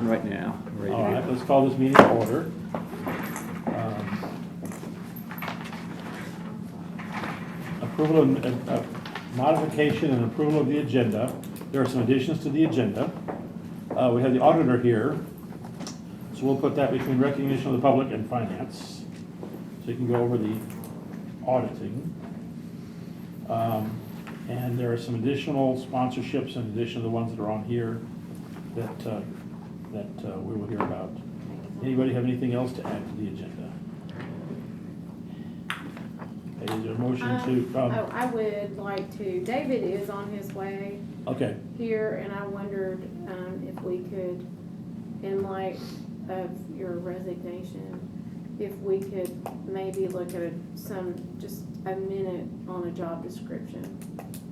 starting right now. Ready to All go. right, let's call this meeting to order. Approval of modification and approval of the agenda. There are some additions to the agenda. We have the auditor here, so we'll put that between recognition of the public and finance. So you can go over the auditing. And there are some additional sponsorships in addition to the ones that are on here that we will hear about. Anybody have anything else to add to the agenda? Okay, is there a motion to? I would like to, David is on his way Okay, here, and I wondered if we could, in light of your resignation, if we could maybe look at just a minute on a job description,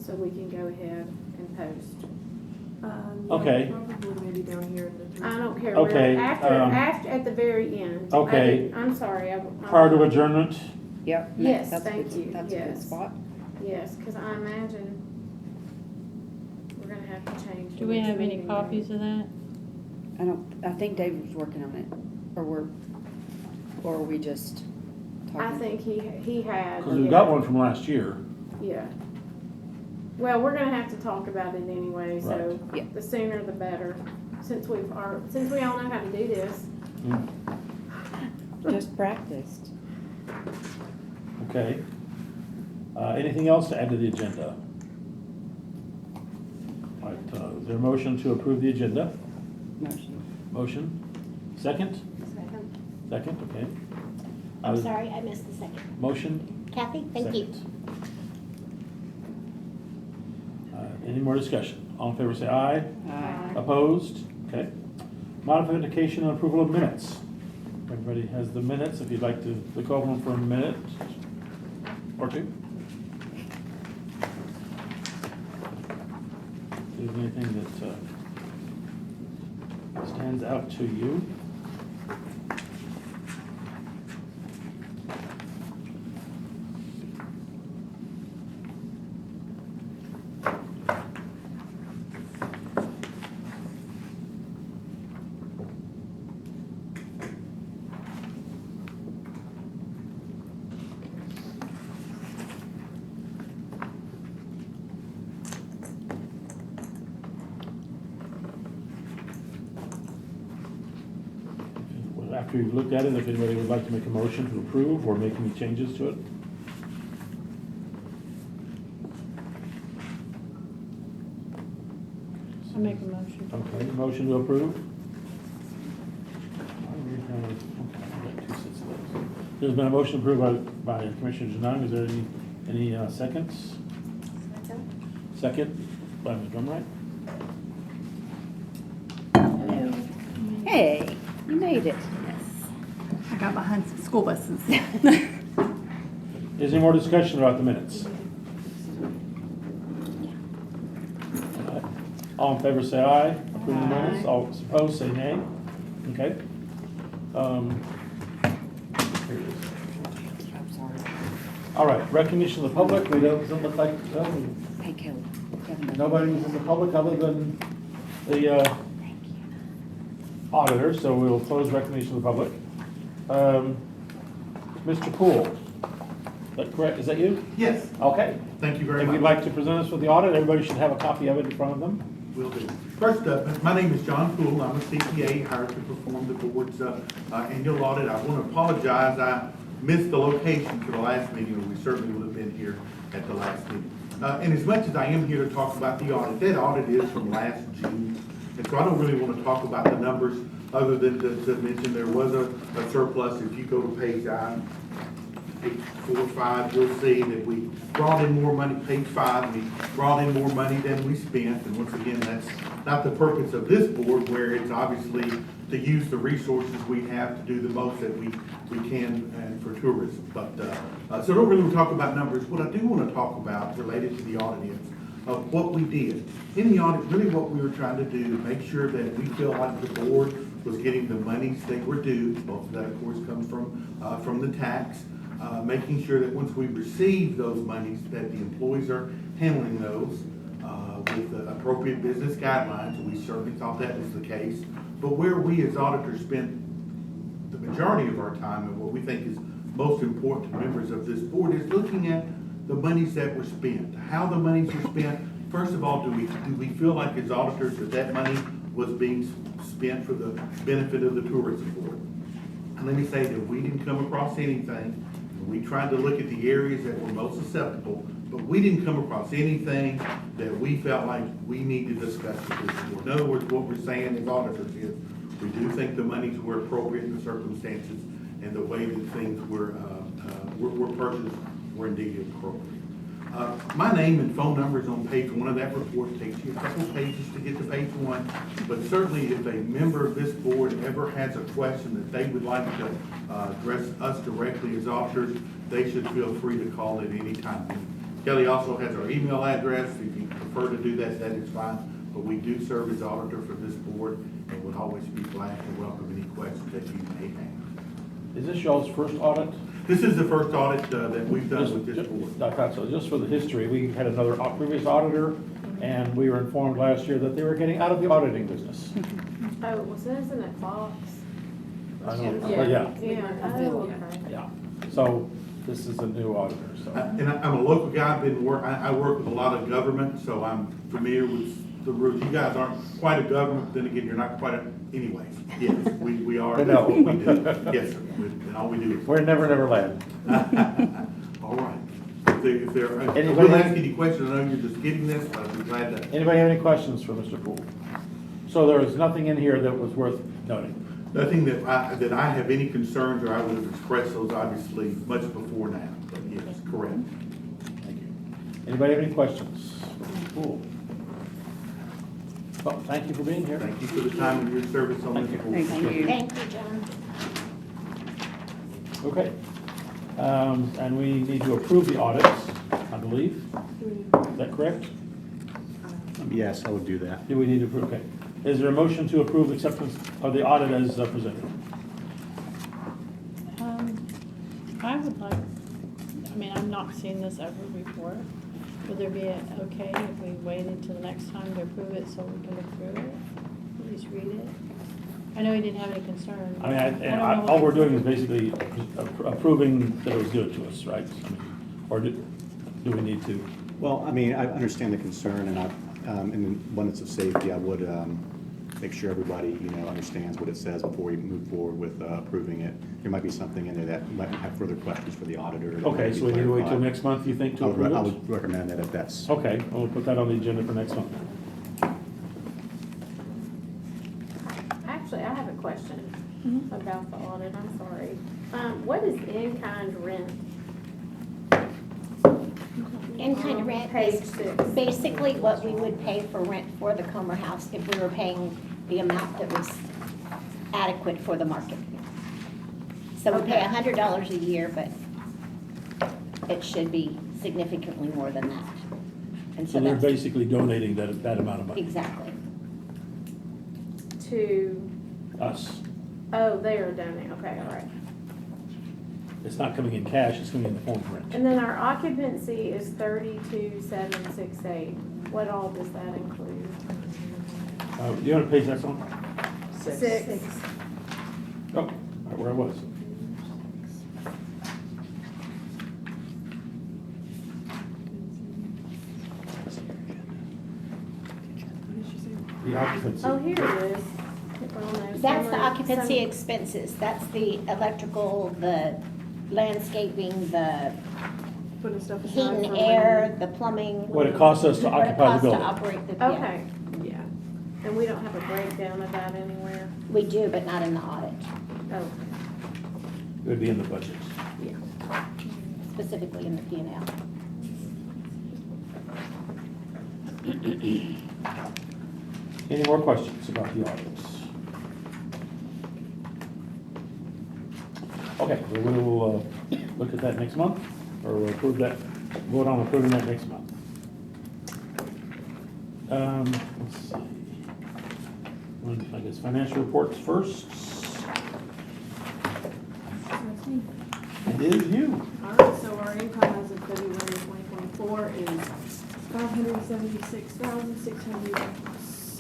so we can go ahead and post. Okay. Probably maybe down here in the three. I don't care Okay, where, after, at the very end. Okay. I'm sorry. prior to adjournment, Yep. Yes, that's a thank good- you, That's a good yes. spot. Yes, because I imagine we're gonna have to change. Do we the have any meeting copies day. of that? I think David was working on it, or are we just talking? I think he had. because we got one from last year. Yeah. Well, we're gonna have to talk about it anyway, so Right. Yeah. the sooner the better, since we all know how to do this. Just practiced. Okay. Anything else to add to the agenda? All right, is there a motion to approve the agenda? Motion. Motion? Second? Second. Second, okay. I'm sorry, I missed the second. Motion? Kathy, thank you. Second. Any more discussion? All in favor say aye. Aye. Opposed? Okay. Modification and approval of minutes. Everybody has the minutes, if you'd like to look over them for a minute or two. If there's anything that stands out to you. After you've looked at it, if anybody would like to make a motion to approve or make any changes to it. I make a motion. Okay, motion to approve. Okay, I've got two sets of those. There's been a motion approved by Commissioner Janung. Is there any seconds? Second by Ms. Drumright. Hey, you made it. I got behind some school buses. Is there any more discussion about the minutes? All in favor say aye. Approve the minutes. All opposed say nay. Okay. Here it is. I'm sorry. All right, recognition of the public. We doesn't look like Hey, Kelly. nobody's in the public other than the auditor, so we'll close recognition of the public. Mr. Poole, is that correct? Is that you? Yes, Okay. thank you very If much. you'd like to present us with the audit, everybody should have a copy of it in front of them. Will do. First up, my name is John Poole. I'm a CPA hired to perform the board's annual audit. I want to apologize. I missed the location for the last meeting, or we certainly would have been here at the last meeting. And as much as I am here to talk about the audit, that audit is from last June. And so I don't really want to talk about the numbers other than to mention there was a surplus. If you go to page 4 or 5, you'll see that we brought in more money. Page 5, we brought in more money than we spent. And once again, that's not the purpose of this board, where it's obviously to use the resources we have to do the most that we can and for tourism. But so I don't really want to talk about numbers. What I do want to talk about related to the audit is what we did. In the audit, really what we were trying to do, make sure that we feel like the board was getting the monies they were due. Most of that, of course, comes from the tax. Making sure that once we receive those monies, that the employees are handling those with the appropriate business guidelines. We certainly thought that was the case. But where we as auditors spend the majority of our time and what we think is most important to members of this board is looking at the monies that were spent, how the monies were spent. First of all, do we feel like as auditors that money was being spent for the benefit of the tourism board? And let me say that we didn't come across anything. We tried to look at the areas that were most susceptible, but we didn't come across anything that we felt like we need to discuss with this board. In other words, what we're saying as auditors is, we do think the monies were appropriate in the circumstances and the way that things were purchased were indeed appropriate. My name and phone number is on page 1 of that report. It takes you a couple pages to get to page 1, but certainly if a member of this board ever has a question that they would like to address us directly as auditors, they should feel free to call at any time. Kelly also has our email address. If you prefer to do that, that is fine. But we do serve as auditor for this board and would always be glad to welcome any questions that you may have. Is this y'all's first audit? This is the first audit that we've done with this board. I thought so. Just for the history, we had another previous auditor, and we were informed last year that they were getting out of the auditing business. Oh, was it, isn't it Fox? I don't know, Yeah. but yeah, Yeah, oh, okay. yeah. So this is a new auditor, so. And I'm a local guy. I work with a lot of government, so I'm familiar with the rules. You guys aren't quite a government, then again, you're not quite a, anyways. Yes, we are. I know. That's what we do. Yes, sir. And all we do is. We're never land. All right. If there, I Anybody- will ask any questions. I know you're just getting this, but I'd be glad to. Anybody have any questions for Mr. Poole? So there was nothing in here that was worth noting? Nothing that I have any concerns, or I would have expressed those obviously much before now, but yes, correct. Thank you. Anybody have any questions? Cool. Well, thank you for being here. Thank you for the time and your service on this board. Thank you. Thank you, John. Okay. And we need to approve the audits, I believe. Is that correct? Yes, I would do that. Do we need to approve? Okay. Is there a motion to approve the acceptance of the audit as presented? I would like, I mean, I've not seen this ever before. Would there be okay if we waited till the next time to approve it so we can approve it? At least read it? I know he didn't have any concern. I mean, don't know all what- we're doing is basically approving that it was given to us, right? I mean, or do we need to? Well, I mean, I understand the concern, and in the abundance of safety, I would make sure everybody, understands what it says before we move forward with approving it. There might be something in there that might have further questions for the auditor. that Okay, might be so we need to wait till clarified. next month, you think, to I approve it? would recommend that if that's. Okay, we'll put that on the agenda for next month. Actually, I have a question about the audit, I'm sorry. What is in-kind rent? In-kind rent Page is 6. basically what we would pay for rent for the Comer House if we were paying the amount that was adequate for the market. So we pay Okay. $100 a year, but it should be significantly more than that. And So so they're that's, basically donating that amount of money, exactly. To, us. oh, they are donating, okay, all right. It's not coming in cash, it's coming in the form of rent. And then our occupancy is 32,768. What all does that include? Do you want to page that on? 6. Oh, right where I was. The occupancy. Oh, here it is. Well, no, That's the summer- occupancy summer- expenses. That's the electrical, the landscaping, the Putting stuff aside heat for and when- air, the plumbing. What it costs us to what it occupy the costs to building. operate the, yeah. Okay, Yeah. and we don't have a breakdown of that anywhere? We do, but not in the audit, Oh, It would be in the budget. specifically in the P and L. Any more questions about the audits? Okay, we will look at that next month, or we'll approve that, vote on approving that next month. Let's see. I guess financial reports first. That's me. It is you. All right, so our income as of February 2024 is $576,670.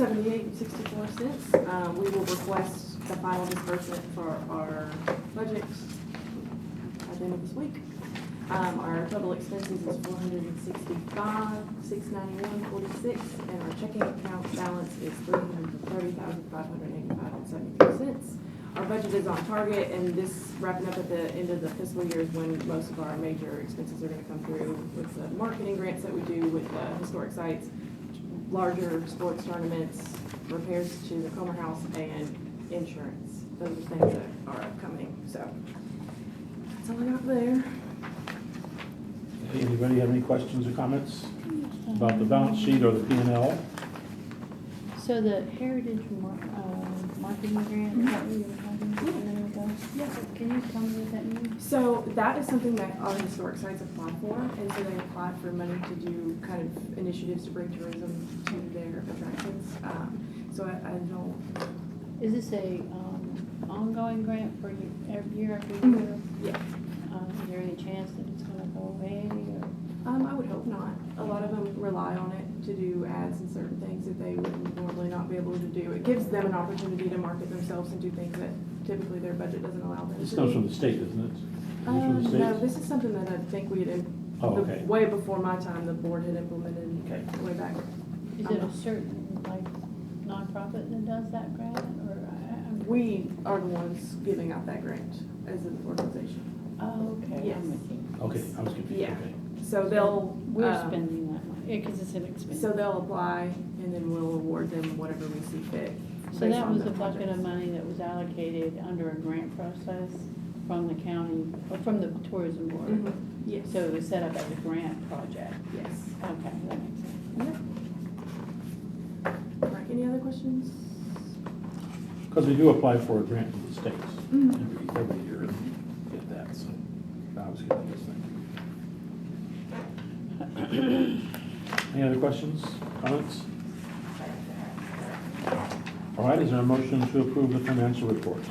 $78.64. We will request the final disbursement for our budget at the end of this week. Our total expenses is $465,691.46, and our checking account balance is $330,585.73. Our budget is on target, and this wrapping up at the end of the fiscal year is when most of our major expenses are gonna come through with the marketing grants that we do with historic sites, larger sports tournaments, repairs to the Comer House, and insurance. Those are things that are upcoming, so that's all I got there. Anybody have any questions or comments about the balance sheet or the P&L? So the heritage marketing grant, is that what you were talking about a minute ago? Yeah. Can you tell me what that means? So that is something that our historic sites apply for, and so they apply for money to do kind of initiatives to bring tourism to their attractions. So I don't, Is this a ongoing grant for every year after year? yeah, Is there any chance that it's gonna go away, or? I would hope not. A lot of them rely on it to do ads and certain things that they would normally not be able to do. It gives them an opportunity to market themselves and do things that typically their budget doesn't allow them to do. This comes from the state, isn't it? Is this from the No, state? this is something that I think we had, Oh, okay. way before my time, the board had implemented Okay. way back. Is it a certain, like, nonprofit that does that grant, or? We are the ones giving out that grant as an organization. Oh, okay, Yes. I'm with you. Okay, I was confused, Yeah. okay. So they'll. We're spending that money, because it's an expense. So they'll apply, and then we'll award them whatever we see fit. So based that on was the a bucket projects. of money that was allocated under a grant process from the county, or from the tourism board? Mhm. Yes. So it was set up as a grant project? Yes. Okay, that makes sense. Yep. Right, any other questions? Because we do apply for a grant from the states Mhm. every year and get that, so I was getting this thing. Any other questions, comments? All right, is there a motion to approve the financial reports?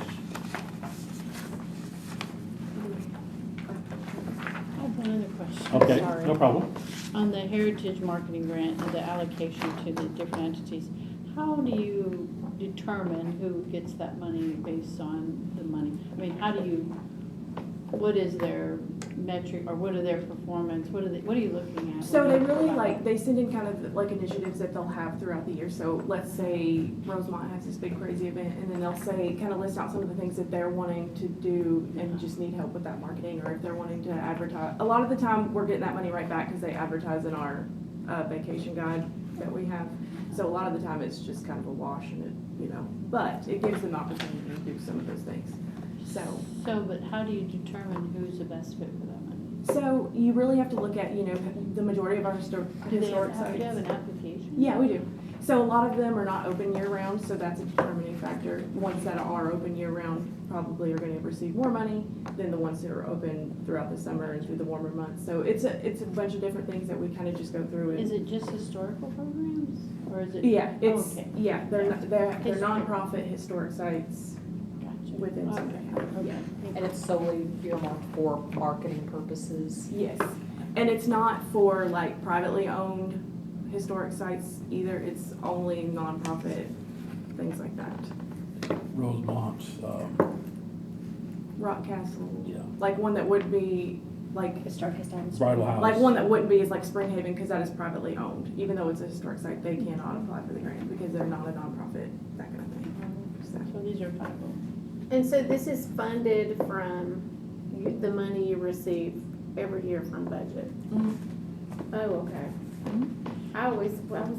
I have one other question. Okay, Sorry. no problem. On the heritage marketing grant and the allocation to the different entities, how do you determine who gets that money based on the money? I mean, how do you, what is their metric, or what are their performance, what are you looking at? So when they you really provide- they send in kind of like initiatives that they'll have throughout the year. So let's say Rosemont has this big crazy event, and then they'll say, kind of list out some of the things that they're wanting to do and just need help with that marketing, or if they're wanting to advertise. A lot of the time, we're getting that money right back because they advertise in our vacation guide that we have. So a lot of the time, it's just kind of a wash, and but it gives them opportunity to do some of those things. So But how do you determine who's the best fit for that money? So you really have to look at, the majority of our historic Do they sites. have to have an application? Yeah, we do. So a lot of them are not open year-round, so that's a determining factor. Ones that are open year-round probably are gonna receive more money than the ones that are open throughout the summer and through the warmer months. So it's a bunch of different things that we kind of just go through. Is it just historical programs, or is it? Yeah, Oh, it's, okay. yeah, they're History. nonprofit historic sites Gotcha. within Okay, Sumner County. okay. Yeah. And it's solely earmarked for marketing purposes? Yes, and it's not for like privately owned historic sites either, it's only nonprofit, things like that. Rosemont, Rock Castle. Yeah. Like one that would be, like, Historic. Bridal House. like one that wouldn't be is like Spring Haven, because that is privately owned. Even though it's a historic site, they cannot apply for the grant because they're not a nonprofit, that kind of thing. So these are private. And so this is funded from the money you receive every year from budget? Oh, okay. I was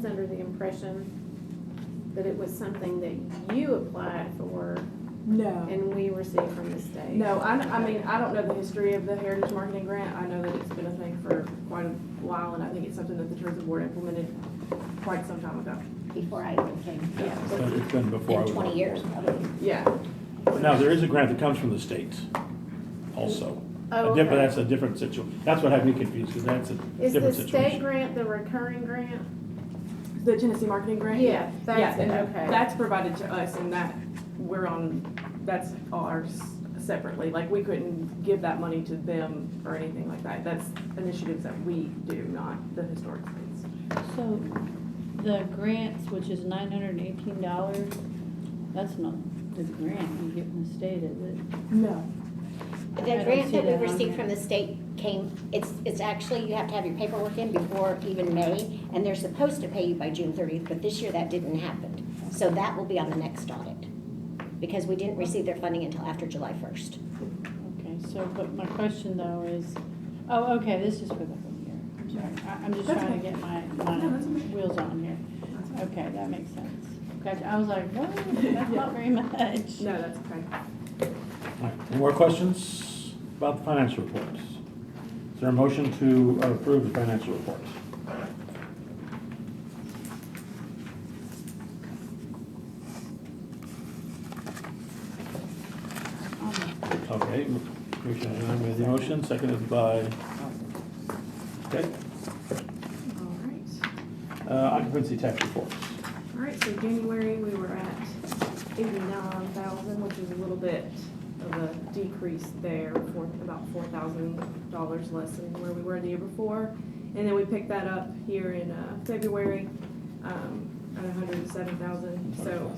under the impression that it was something that you applied for No. and we received from the state. No, I mean, I don't know the history of the Heritage Marketing Grant. I know that it's been a thing for quite a while, and I think it's something that the Tourism Board implemented quite some time ago. Before I even came. Yeah. It's been before I In was. 20 years, probably. Yeah. Now, there is a grant that comes from the state also. Oh, A different, okay. that's a different situation. That's what had me confused, because that's a Is the different state situation. grant the recurring grant? The Tennessee Marketing Grant? Yeah, that's Yeah, and it, okay. that's provided to us, and that's ours separately. Like, we couldn't give that money to them or anything like that. That's initiatives that we do, not the historic sites. So the grants, which is $918, that's not the grant you get from the state, is it? No. I The don't grant see that we that on received here. from the state it's actually, you have to have your paperwork in before even May, and they're supposed to pay you by June 30th, but this year that didn't happen. So that will be on the next audit, because we didn't receive their funding until after July 1st. Okay, so, but my question though is, oh, okay, this is for the whole year. I'm sorry. I'm just That's trying to okay. get my No, that's okay. wheels on here. That's okay. Okay, that makes sense. Okay, I was like, what? That's not very much. No, that's okay. All right, any more questions about the financial reports? Is there a motion to approve the financial reports? Okay, Commissioner Hahn made the motion, seconded by, okay, All right. occupancy tax reports. All right, so January, we were at 89,000, which is a little bit of a decrease there, for about $4,000 less than where we were the year before. And then we picked that up here in February at 107,000. So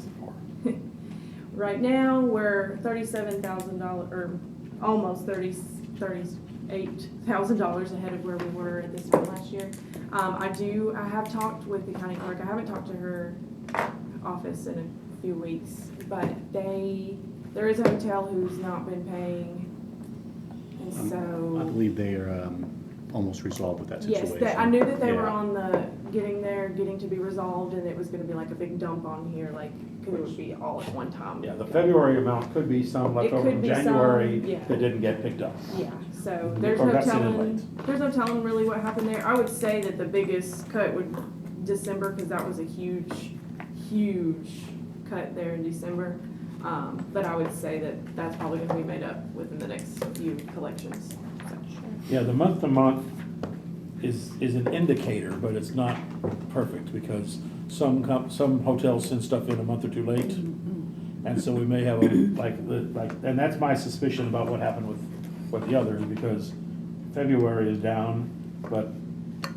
right now, we're $37,000, or almost $38,000 ahead of where we were at this time last year. I have talked with the county clerk. I haven't talked to her office in a few weeks, but there is a hotel who's not been paying, and so. I believe they are almost resolved with that situation. Yes, I knew that they were Yeah. on getting to be resolved, and it was gonna be like a big dump on here, like, cause it would be all at one time. Yeah, the February amount could be some left It over could from be some, January yeah. that didn't get picked up. Yeah, so Or there's no got sent in telling, late. there's no telling really what happened there. I would say that the biggest cut would December, cause that was a huge cut there in December. But I would say that that's probably gonna be made up within the next few collections. So. Yeah, the month-to-month is an indicator, but it's not perfect, because some hotels send stuff in a month or two late. And so we may have and that's my suspicion about what happened with the others, because February is down, but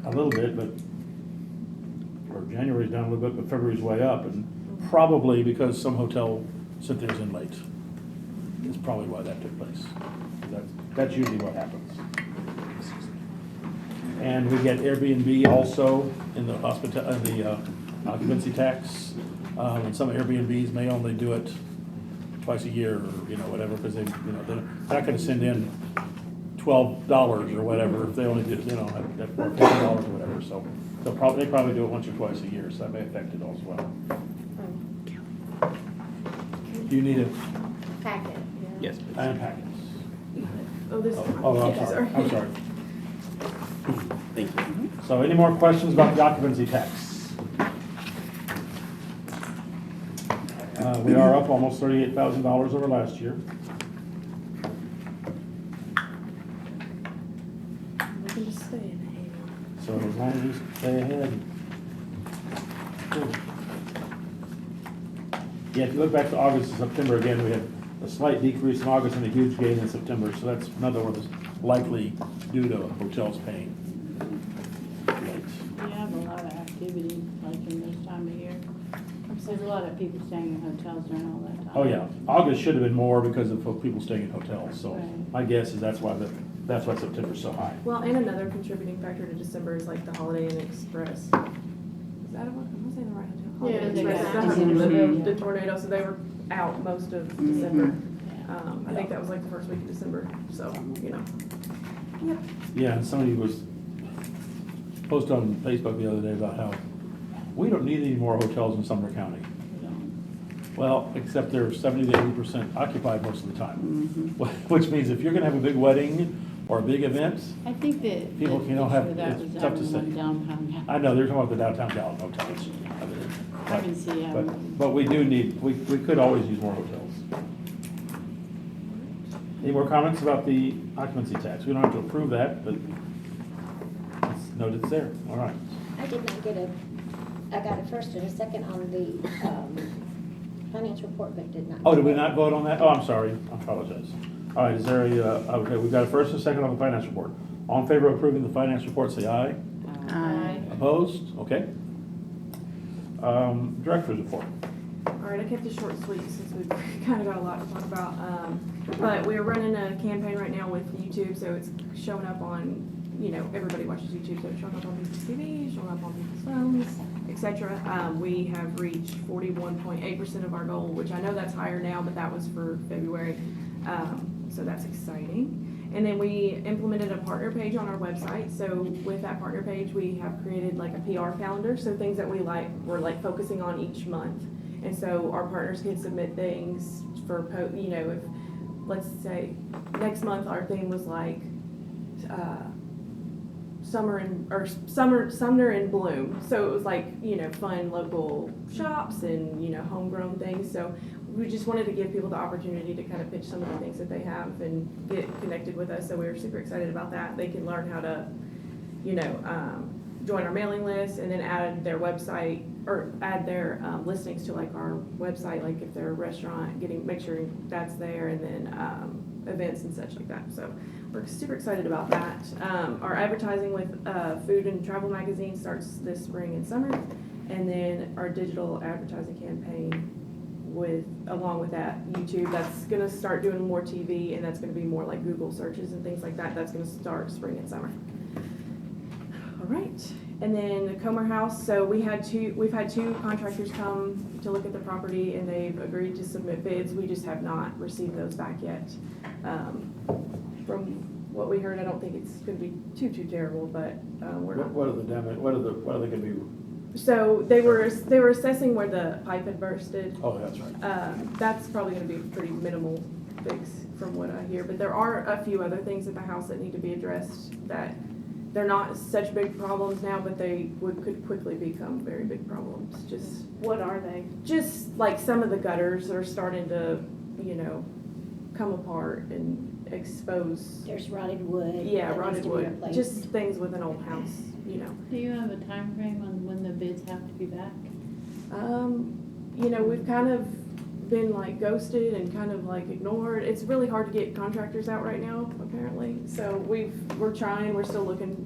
a little bit, or January's down a little bit, but February's way up, and probably because some hotel sent theirs in late. Is probably why that took place. That's usually what happens. And we get Airbnb also in the occupancy tax. And some Airbnbs may only do it twice a year, or, whatever, because they're not gonna send in $12 or whatever if they only do, at $50 or whatever, so they probably do it once or twice a year, so that may affect it as well. Do you need a Packet. Yes, please. packets? Oh, this. Oh, I'm Yeah, sorry, I'm sorry. Thank you. So any more questions about the occupancy tax? We are up almost $38,000 over last year. Looking to stay in So as long as you stay ahead. Good. Yeah, if you look back to August and September, again, we had a slight decrease in August and a huge gain in September, so that's another one that's likely due to hotels paying late. We have a lot of activity, like in this time of year. There's a lot of people staying in hotels during all that time. Oh, yeah, August should have been more because of people staying in hotels, so Right. my guess is that's why September's so high. Well, and another contributing factor to December is like the Holiday Inn Express. Is that what, am I saying the right hotel? Holiday Inn Yeah, Express, exactly. the tornado, so they were out most of December. Yeah. I think that was like the first week of December, so, Yeah, and somebody was posted on Facebook the other day about how we don't need any more hotels in Sumner County. We don't. Well, except they're 70 to 80% occupied most of the time. Which means if you're gonna have a big wedding or a big event, I think that. People, the you know, have- issue with that it's was tough to having say. one downtown. I know, they're talking about the downtown Gallup hotels. I can see how. But we do need, we could always use more hotels. Any more comments about the occupancy tax? We don't have to approve that, but it's noted it's there, all right. I did not I got a first and a second on the financial report, but did not. Oh, did we not vote on that? Oh, I'm sorry, I apologize. All right, is there okay, we've got a first and a second on the finance report. All in favor of approving the finance report, say aye. Aye. Opposed? Okay. Director's report. All right, I kept it short and sweet since we've kind of got a lot to talk about. But we're running a campaign right now with YouTube, so it's showing up on, everybody watches YouTube, so it's showing up on people's TV, showing up on people's phones, etc. We have reached 41.8% of our goal, which I know that's higher now, but that was for February. So that's exciting. And then we implemented a partner page on our website. So with that partner page, we have created like a PR calendar. So things that we're like focusing on each month. And so our partners can submit things for, if, let's say, next month our theme was like, Sumner in bloom. So it was like, fun local shops and, homegrown things. So we just wanted to give people the opportunity to kind of pitch some of the things that they have and get connected with us. So we were super excited about that. They can learn how to, join our mailing list and then add their website or add their listings to like our website, like if they're a restaurant, make sure that's there, and then events and such like that. So we're super excited about that. Our advertising with food and travel magazine starts this spring and summer, and then our digital advertising campaign along with that YouTube, that's gonna start doing more TV, and that's gonna be more like Google searches and things like that. That's gonna start spring and summer. All right, and then the Comer House. So we've had two contractors come to look at the property, and they've agreed to submit bids. We just have not received those back yet. From what we heard, I don't think it's going to be too terrible, but we're not. What are the damage? What are they going to be? So they were assessing where the pipe had bursted. Oh, that's right. That's probably going to be a pretty minimal fix from what I hear. But there are a few other things at the house that need to be addressed that they're not such big problems now, but they could quickly become very big problems. Just What are they? just like some of the gutters are starting to, come apart and expose. There's rotted wood. Yeah, that needs rotted to be wood. replaced. Just things with an old house, Do you have a time frame on when the bids have to be back? We've kind of been like ghosted and kind of like ignored. It's really hard to get contractors out right now, apparently. So we're trying. We're still looking.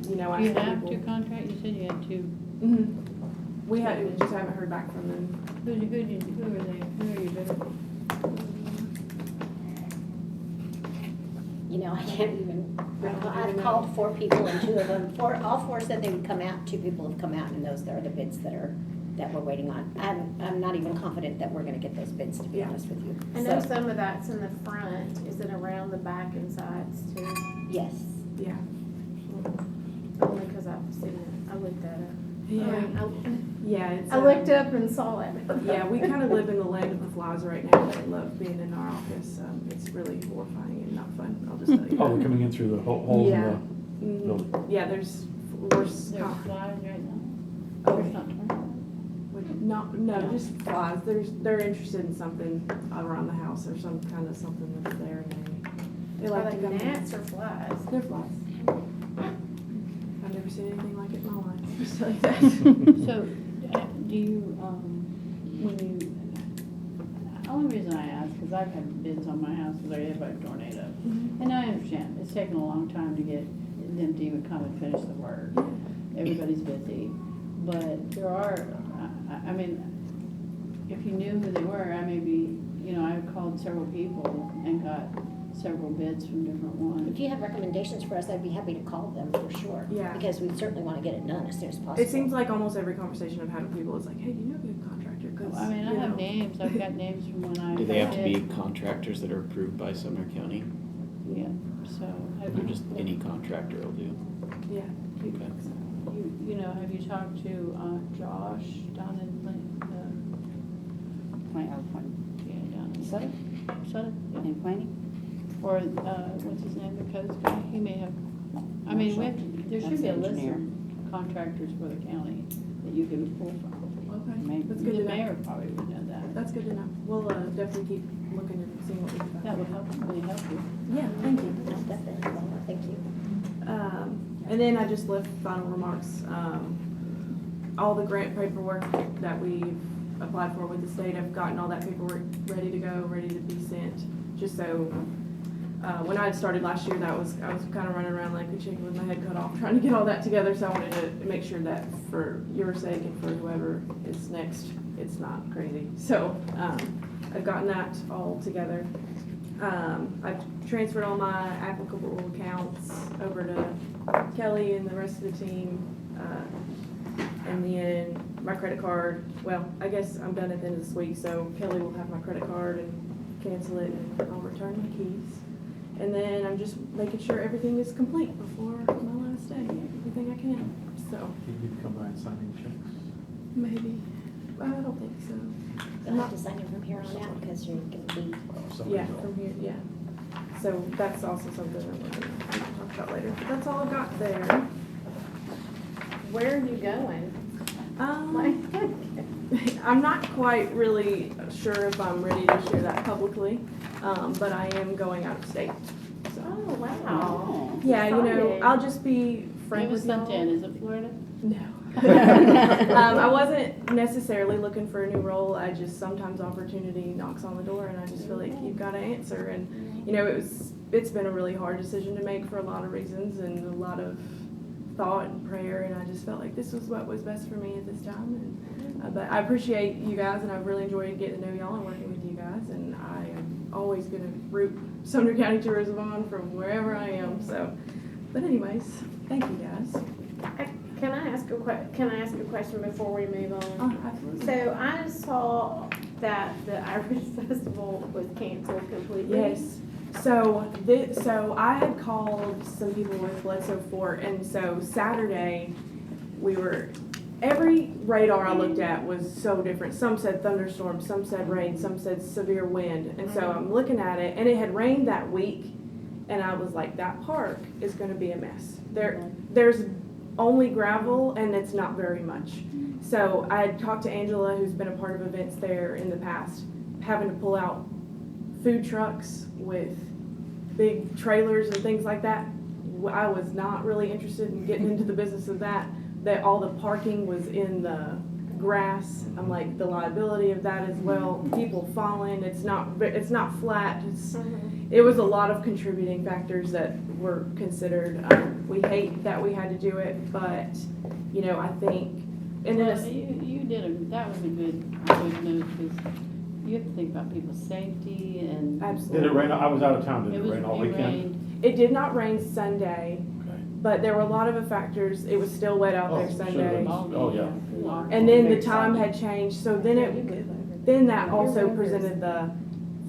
You asking have people. two contract, you said you had two. Mm-hmm. We just haven't heard back from them. Who are they, who are you bidding? I can't even recall. I've called 4 people, and 2 of them, all 4 said they would come out. 2 people have come out, and those are the bids that we're waiting on. I'm not even confident that we're gonna get those bids, to be honest with you. I know So, some of that's in the front. Is it around the back and sides too? yes. Yeah. Only because I've seen it. I looked at it. Yeah. It's, I looked up and saw it. Yeah, we kind of live in the land of the flies right now. I love being in our office. It's really horrifying and not fun. I'll just tell you. Oh, they're coming in through the holes Yeah. in the building. Yeah, there's There's flies right now? Oh. There's not tornadoes? no, just flies. They're interested in something around the house or something that's there, and they like Are to they come in. gnats or flies? They're flies. I've never seen anything like it in my life. I'll just tell you that. So, do you, the only reason I ask, because I've had bids on my house because I hit by a tornado. And I understand, it's taken a long time to get them to even come and finish the work. Everybody's busy. But there are, if you knew who they were, I called several people and got several bids from different ones. If you have recommendations for us, I'd be happy to call them for sure. Yeah. Because we certainly want to get it done as soon as possible. It seems like almost every conversation I've had with people is like, hey, do you know a good contractor? 'Cause, I have names, I've got names from when I. Do they have to be did. contractors that are approved by Sumner County? Yeah, so. Or just any contractor will do? Yeah. Okay. Have you talked to Josh down in down in Sutter? In planning? Or, what's his name, the codes guy? He may have, there should That's be a the list engineer. of contractors for the county that you can pull from. Okay. Maybe. That's good The to know. mayor probably would know that. That's good to know. We'll definitely keep looking and seeing what we can find. That would really help you. Yeah, thank you. Definitely. Thank you. And then I just left final remarks. All the grant paperwork that we've applied for with the state, I've gotten all that paperwork ready to go, ready to be sent, just so When I had started last year, I was kind of running around like a chicken with my head cut off, trying to get all that together, so I wanted to make sure that for your sake and for whoever is next, it's not crazy. So, I've gotten that all together. I've transferred all my applicable accounts over to Kelly and the rest of the team. And then my credit card, well, I guess I'm done at the end of this week, so Kelly will have my credit card and cancel it, and I'll return my keys. And then I'm just making sure everything is complete before my last day, everything I can, so. You come by and sign any checks? Maybe, I don't think so. You'll have to sign it from here on out because you're gonna be, Yeah, from here, yeah. So that's also something that we're gonna talk about later, but that's all I've got there. Where are you going? I'm not quite really sure if I'm ready to share that publicly, but I am going out of state. So, Oh, wow. yeah, you know, Exciting. I'll just be frank Give us with y'all. some hint, is it Florida? No. I wasn't necessarily looking for a new role. I just sometimes opportunity knocks on the door, and I just feel like you've got to answer. And you know, it's been a really hard decision to make for a lot of reasons and a lot of thought and prayer. And I just felt like this was what was best for me at this time. And but I appreciate you guys, and I've really enjoyed getting to know y'all and working with you guys. And I am always going to root Sumner County Tourism on from wherever I am. So, but anyways, thank you guys. Can I ask a question before we move on? Absolutely. So I saw that the Irish Festival was canceled completely. Yes. So I had called some people with Bledsoe Fort, and so Saturday every radar I looked at was so different. Some said thunderstorm, some said rain, some said severe wind, and so I'm looking at it, and it had rained that week, and I was like, that park is going to be a mess. There's only gravel, and it's not very much. So I had talked to Angela, who's been a part of events there in the past, having to pull out food trucks with big trailers and things like that. I was not really interested in getting into the business of that all the parking was in the grass. I'm like, the liability of that as well, people falling, it's not flat. It was a lot of contributing factors that were considered. We hate that we had to do it, but you know, I think, and Well, then you did that was a good move, because you have to think about people's safety and. absolutely. Did it rain? I was out of town. Did it rain all It weekend? rained. It did not rain Sunday, Okay. but there were a lot of factors. It was still wet out there Oh, sure. Sunday. Oh, yeah. And then the time had changed, so then that also presented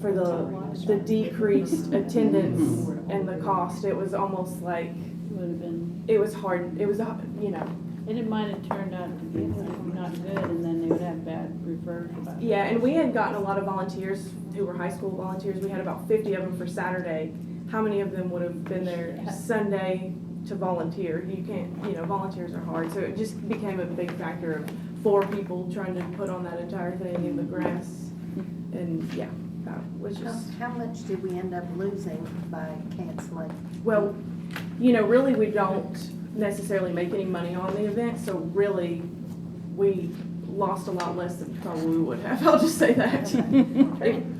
for the decreased attendance and the cost. It was almost like, Would have been, it was hard, it was, you know. and it might have turned out to be not good, and then they would have bad reverse about it. Yeah, and we had gotten a lot of volunteers who were high school volunteers. We had about 50 of them for Saturday. How many of them would have been there Sunday to volunteer? You can't, you know, volunteers are hard. So it just became a big factor of 4 people trying to put on that entire thing in the grass. And yeah, that was just. How much did we end up losing by canceling? Well, you know, really, we don't necessarily make any money on the event, so really, we lost a lot less than probably we would have. I'll just say that.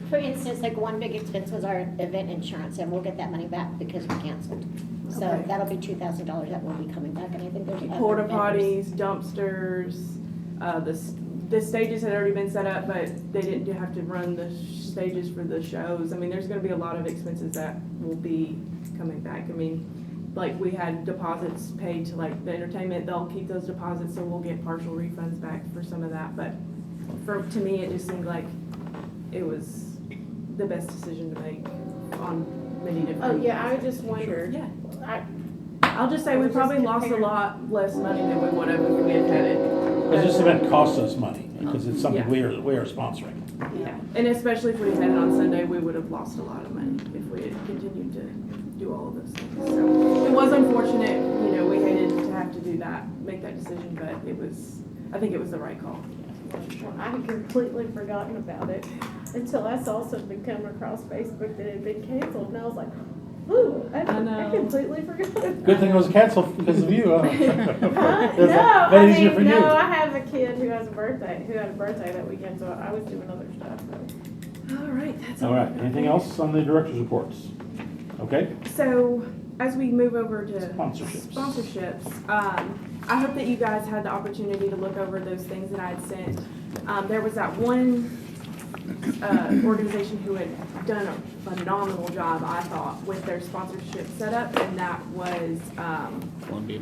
for instance, like one big expense was our event insurance, and we'll get that money back because we canceled. So Okay. that'll be $2,000 that will be coming back, and I think there's other Porta vendors. potties, dumpsters, the stages had already been set up, but they didn't have to run the stages for the shows. I mean, there's gonna be a lot of expenses that will be coming back. I mean, like, we had deposits paid to like the entertainment, they'll keep those deposits, so we'll get partial refunds back for some of that. But to me, it just seemed like it was the best decision to make on many different. Oh, yeah, I just wondered. Yeah. I- I'll just say we probably lost a lot less money than we would have if we had had it. Does this event cost us money? Because it's something Yeah. we are sponsoring. Yeah, and especially if we had it on Sunday, we would have lost a lot of money if we had continued to do all of those things. So it was unfortunate, you know, we hated to have to do that, make that decision, but I think it was the right call. Well, I had completely forgotten about it until I saw something come across Facebook that had been canceled, and I was like, ooh, I know. completely forgot about it. Good thing it was canceled because of you. Huh? That's No, that easier for you. no, I have a kid who had a birthday that weekend, so I was doing other stuff. So. All right, that's All right, anything else on the director's reports? Okay? So, as we move over to Sponsorships. I hope that you guys had the opportunity to look over those things that I had sent. There was that one organization who had done a phenomenal job, I thought, with their sponsorship setup, and that was Columbia,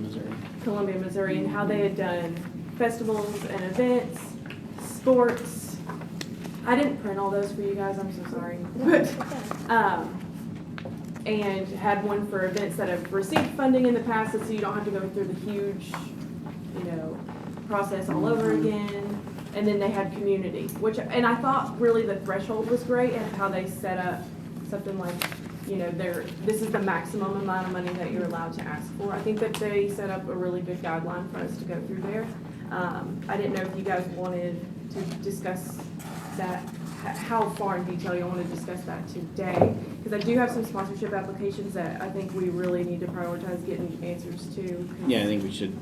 Missouri, and how they had done festivals and events, sports. I didn't print all those for you guys, I'm so sorry. But, and had one for events that have received funding in the past, so you don't have to go through the huge, process all over again. And then they had community, and I thought really the threshold was great and how they set up something like, this is the maximum amount of money that you're allowed to ask for. I think that they set up a really good guideline for us to go through there. I didn't know if you guys wanted to discuss that, how far in detail you want to discuss that today. Because I do have some sponsorship applications that I think we really need to prioritize getting answers to. Yeah, I think we should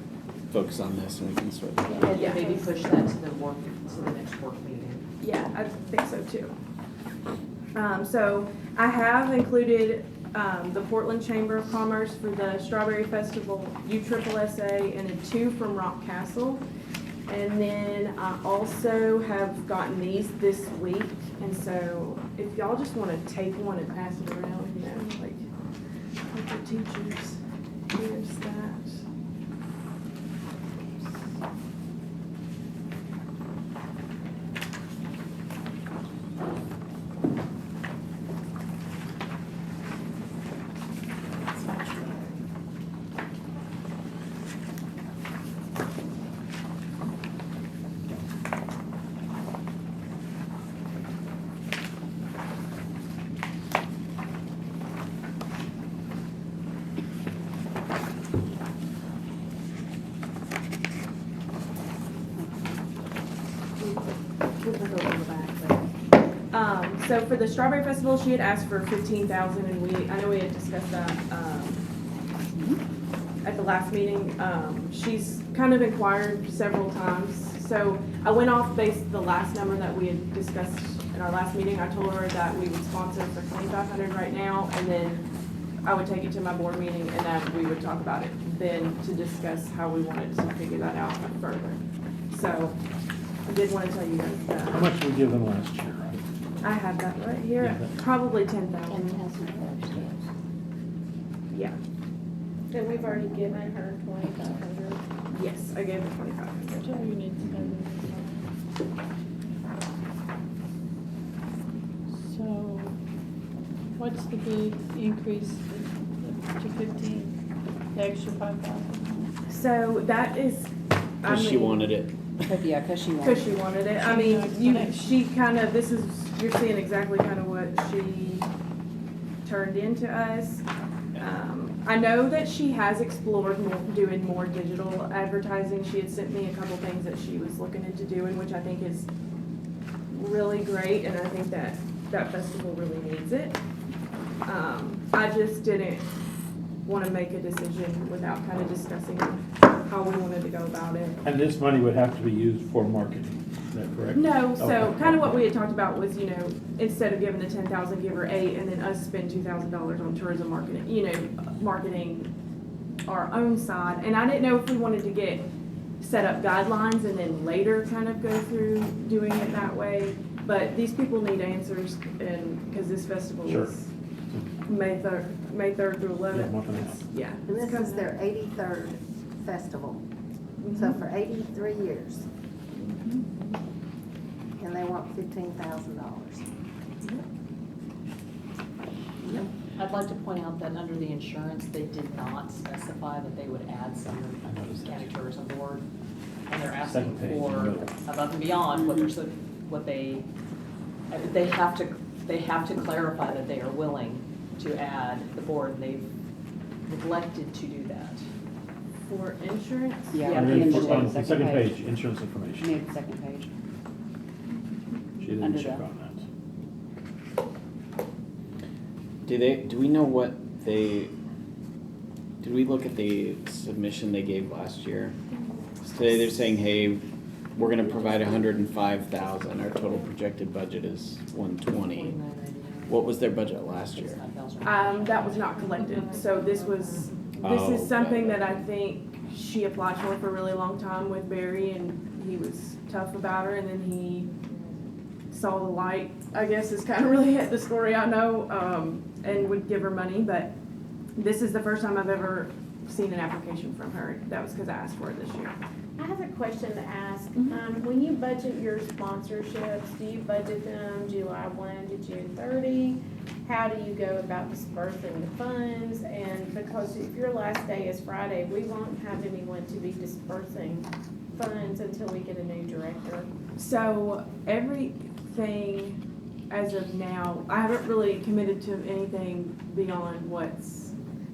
focus on this and we can sort of. And then maybe push that to the next work meeting. Yeah, I think so too. So I have included the Portland Chamber of Commerce for the Strawberry Festival, USSSA, and 2 from Rock Castle. And then I also have gotten these this week. And so if y'all just want to take one and pass it around, like the teachers, here's that. So for the Strawberry Festival, she had asked for $15,000, and I know we had discussed that at the last meeting. She's kind of inquired several times. So I went off based the last number that we had discussed in our last meeting. I told her that we would sponsor for $2,500 right now, and then I would take it to my board meeting, and then we would talk about it then to discuss how we wanted to figure that out further. So I did want to tell you guys that. How much did we give them last year? I have that right here, Yeah, that- probably 10,000. Yeah, And we've already given her 2,500. yes, I gave her 2,500. So you need to know. So what's the big increase to 15, the extra 5,000? So that is, Because she wanted it. Yeah, because she Because she wanted it. I mean, she kind of, you're seeing exactly kind of what she turned into us. I know that she has explored doing more digital advertising. She had sent me a couple things that she was looking into doing, which I think is really great, and I think that festival really needs it. I just didn't want to make a decision without kind of discussing how we wanted to go about it. And this money would have to be used for marketing, is that correct? No, so Okay. kind of what we had talked about was, instead of giving the 10,000, give her 8, and then us spend $2,000 on tourism marketing, marketing our own side. And I didn't know if we wanted to set up guidelines and then later kind of go through doing it that way. But these people need answers, and, because this festival Sure. is May 3rd through 11th. Yeah, month and a half. Yeah. And it's this is coming their up. 83rd festival, so for 83 years. And they want $15,000. I'd like to point out that under the insurance, they did not specify that they would add Sumner County Tourism Board. And they're asking Second page, for middle. above and beyond they have to clarify that they are willing to add the board, and they've neglected to do that. For insurance? Yeah, Yeah, And the then insurance, on the second page, insurance information. Maybe the second page. She didn't Under check that. on that. Do we know what did we look at the submission they gave last year? Today they're saying, hey, we're gonna provide 105,000, our total projected budget is 120. What was their budget last year? That was not collected, so this is Oh, something okay. that I think she applied for a really long time with Barry, and he was tough about her, and then he saw the light, I guess is kind of really hit the story I know, and would give her money, but this is the first time I've ever seen an application from her. That was because I asked for it this year. I have a question to ask. Mhm. When you budget your sponsorships, do you budget them July 1 to June 30? How do you go about dispersing the funds? And because if your last day is Friday, we won't have anyone to be dispersing funds until we get a new director. So everything as of now, I haven't really committed to anything beyond what's.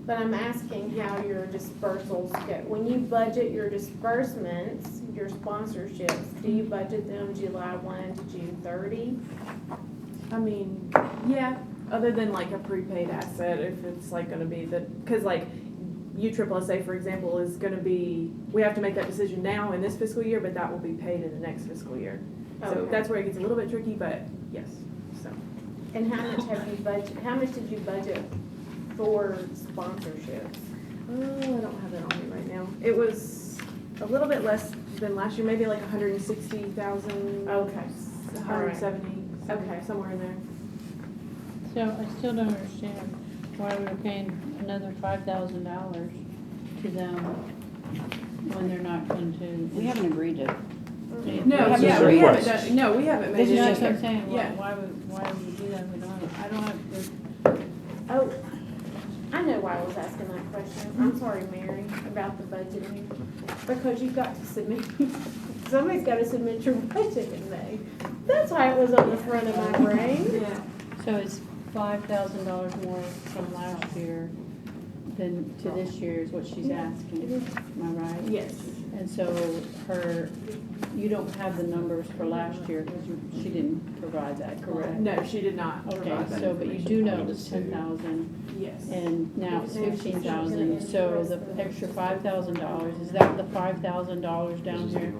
But I'm asking how your dispersals go. When you budget your disbursements, your sponsorships, do you budget them July 1 to June 30? I mean, yeah, other than like a prepaid asset, if it's like gonna be cause like USSSA, for example, is gonna be, we have to make that decision now in this fiscal year, but that will be paid in the next fiscal year. So Okay. that's where it gets a little bit tricky, but yes, so. And how much did you budget for sponsorships? Oh, I don't have that on me right now. It was a little bit less than last year, maybe like 160,000. Okay. 170, Okay. somewhere in there. So I still don't understand why we're paying another $5,000 to them when they're not going to. We haven't agreed to. No, haven't yeah, agreed. we haven't done, no, we haven't made This it. is That's just what I'm saying, Yeah. why would we do that? We don't, I don't have, Oh, I know why I was asking that question. I'm sorry, Mary, about the budgeting. Because you've got to submit, somebody's got to submit your budget in May. That's why it was on the front of my brain. Yeah. so it's $5,000 more from last year than to this year is what she's asking. Am I right? Yes. And so you don't have the numbers for last year because she didn't provide that, correct? No, she did not Okay, provide that so, but you do know it was 10,000 Yes. and now it's 15,000. So the extra $5,000, is that the $5,000 down here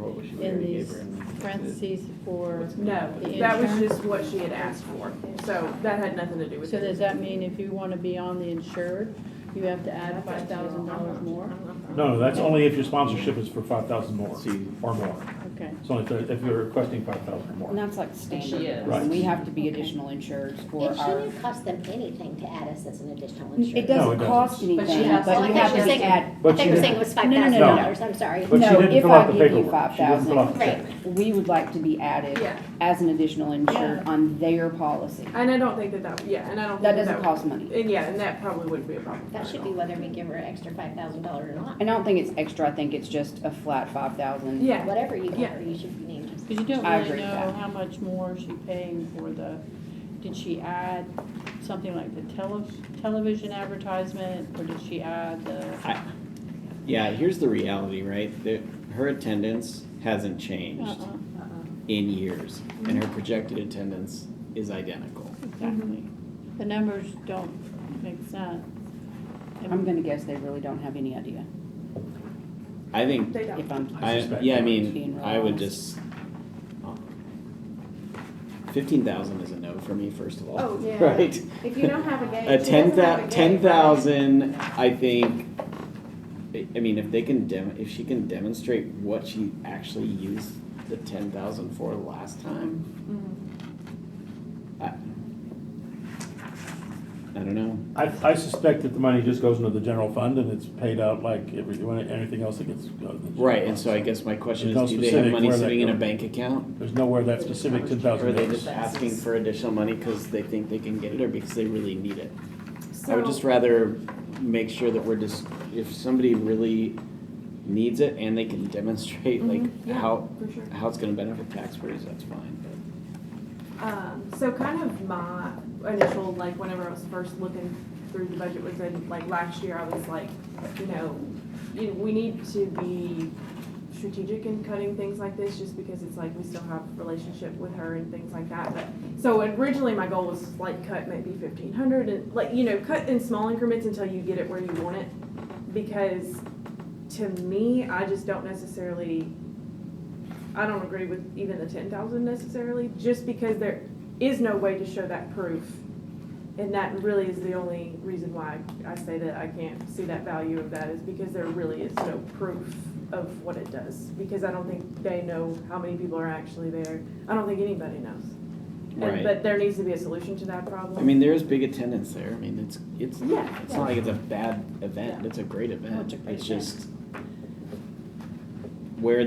in these parentheses for? No, the that was insurance? just what she had asked for. So that had nothing to do with So it. does that mean if you want to be on the insured, you have to add $5,000 more? No, that's only if your sponsorship is for 5,000 more See. or more. Okay. It's only if you're requesting 5,000 or And more. that's like standard. She is. Right. We have to be additional insureds for It our. shouldn't cost them anything to add us as an additional insurance. It No, it doesn't doesn't. cost But she anything, has but to- you I have thought to you were saying- add. But I she think you were saying didn't, it was No, no, no, $5,000, no. I'm sorry. But she No, didn't if fill out I the give you paperwork. She didn't fill out the check. 5,000, we would like to be added Yeah. as an additional insured on their policy. And I don't think that, yeah, and I don't think That that. doesn't cost money. And yeah, and that probably wouldn't be a problem. That should be whether we give her an extra $5,000 or not. And I don't think it's extra, I think it's just a flat 5,000. Yeah. Whatever you Yeah. give her, you should be named. Because you don't I really agree with know that. how much more she's paying for did she add something like the television advertisement, or did she add the? Yeah, here's the reality, right? Her attendance hasn't changed Uh-uh, in years, and her projected attendance is identical. exactly. The numbers don't make sense. I'm gonna guess they really don't have any idea, I think, They don't. if I'm. yeah, I being mean, real I would honest. just, 15,000 is a no for me, first of all. Oh, yeah. Right? If you don't have a gate, A she doesn't have a gate, 10,000, I think, I mean, if they can if she can demonstrate what she actually used the 10,000 for last time, I don't know. I suspect that the money just goes into the general fund and it's paid out like anything else that gets. Right, and so I guess my question There's is, no do they have specific money where that sitting in a goes. bank account? There's nowhere that specific 10,000 Or are they goes. just asking for additional money because they think they can get it, or because they really need it? I would So- just rather make sure that we're just, if somebody really needs it and they can demonstrate like Yeah, how for sure. how it's gonna benefit taxpayers, that's fine, but. So kind of my initial, like, whenever I was first looking through the budget was in, like, last year, I was like, we need to be strategic in cutting things like this, just because it's like, we still have a relationship with her and things like that, but, so originally my goal was like, cut maybe 1,500 and, like, cut in small increments until you get it where you want it, because to me, I just don't necessarily, I don't agree with even the 10,000 necessarily, just because there is no way to show that proof And that really is the only reason why I say that I can't see that value of that, is because there really is no proof of what it does. Because I don't think they know how many people are actually there. I don't think anybody knows. Right. But there needs to be a solution to that problem. I mean, there's big attendance there. I mean, it's Yeah. it's not like it's a bad event. Yeah. It's a great event. it's a great It's event. just who are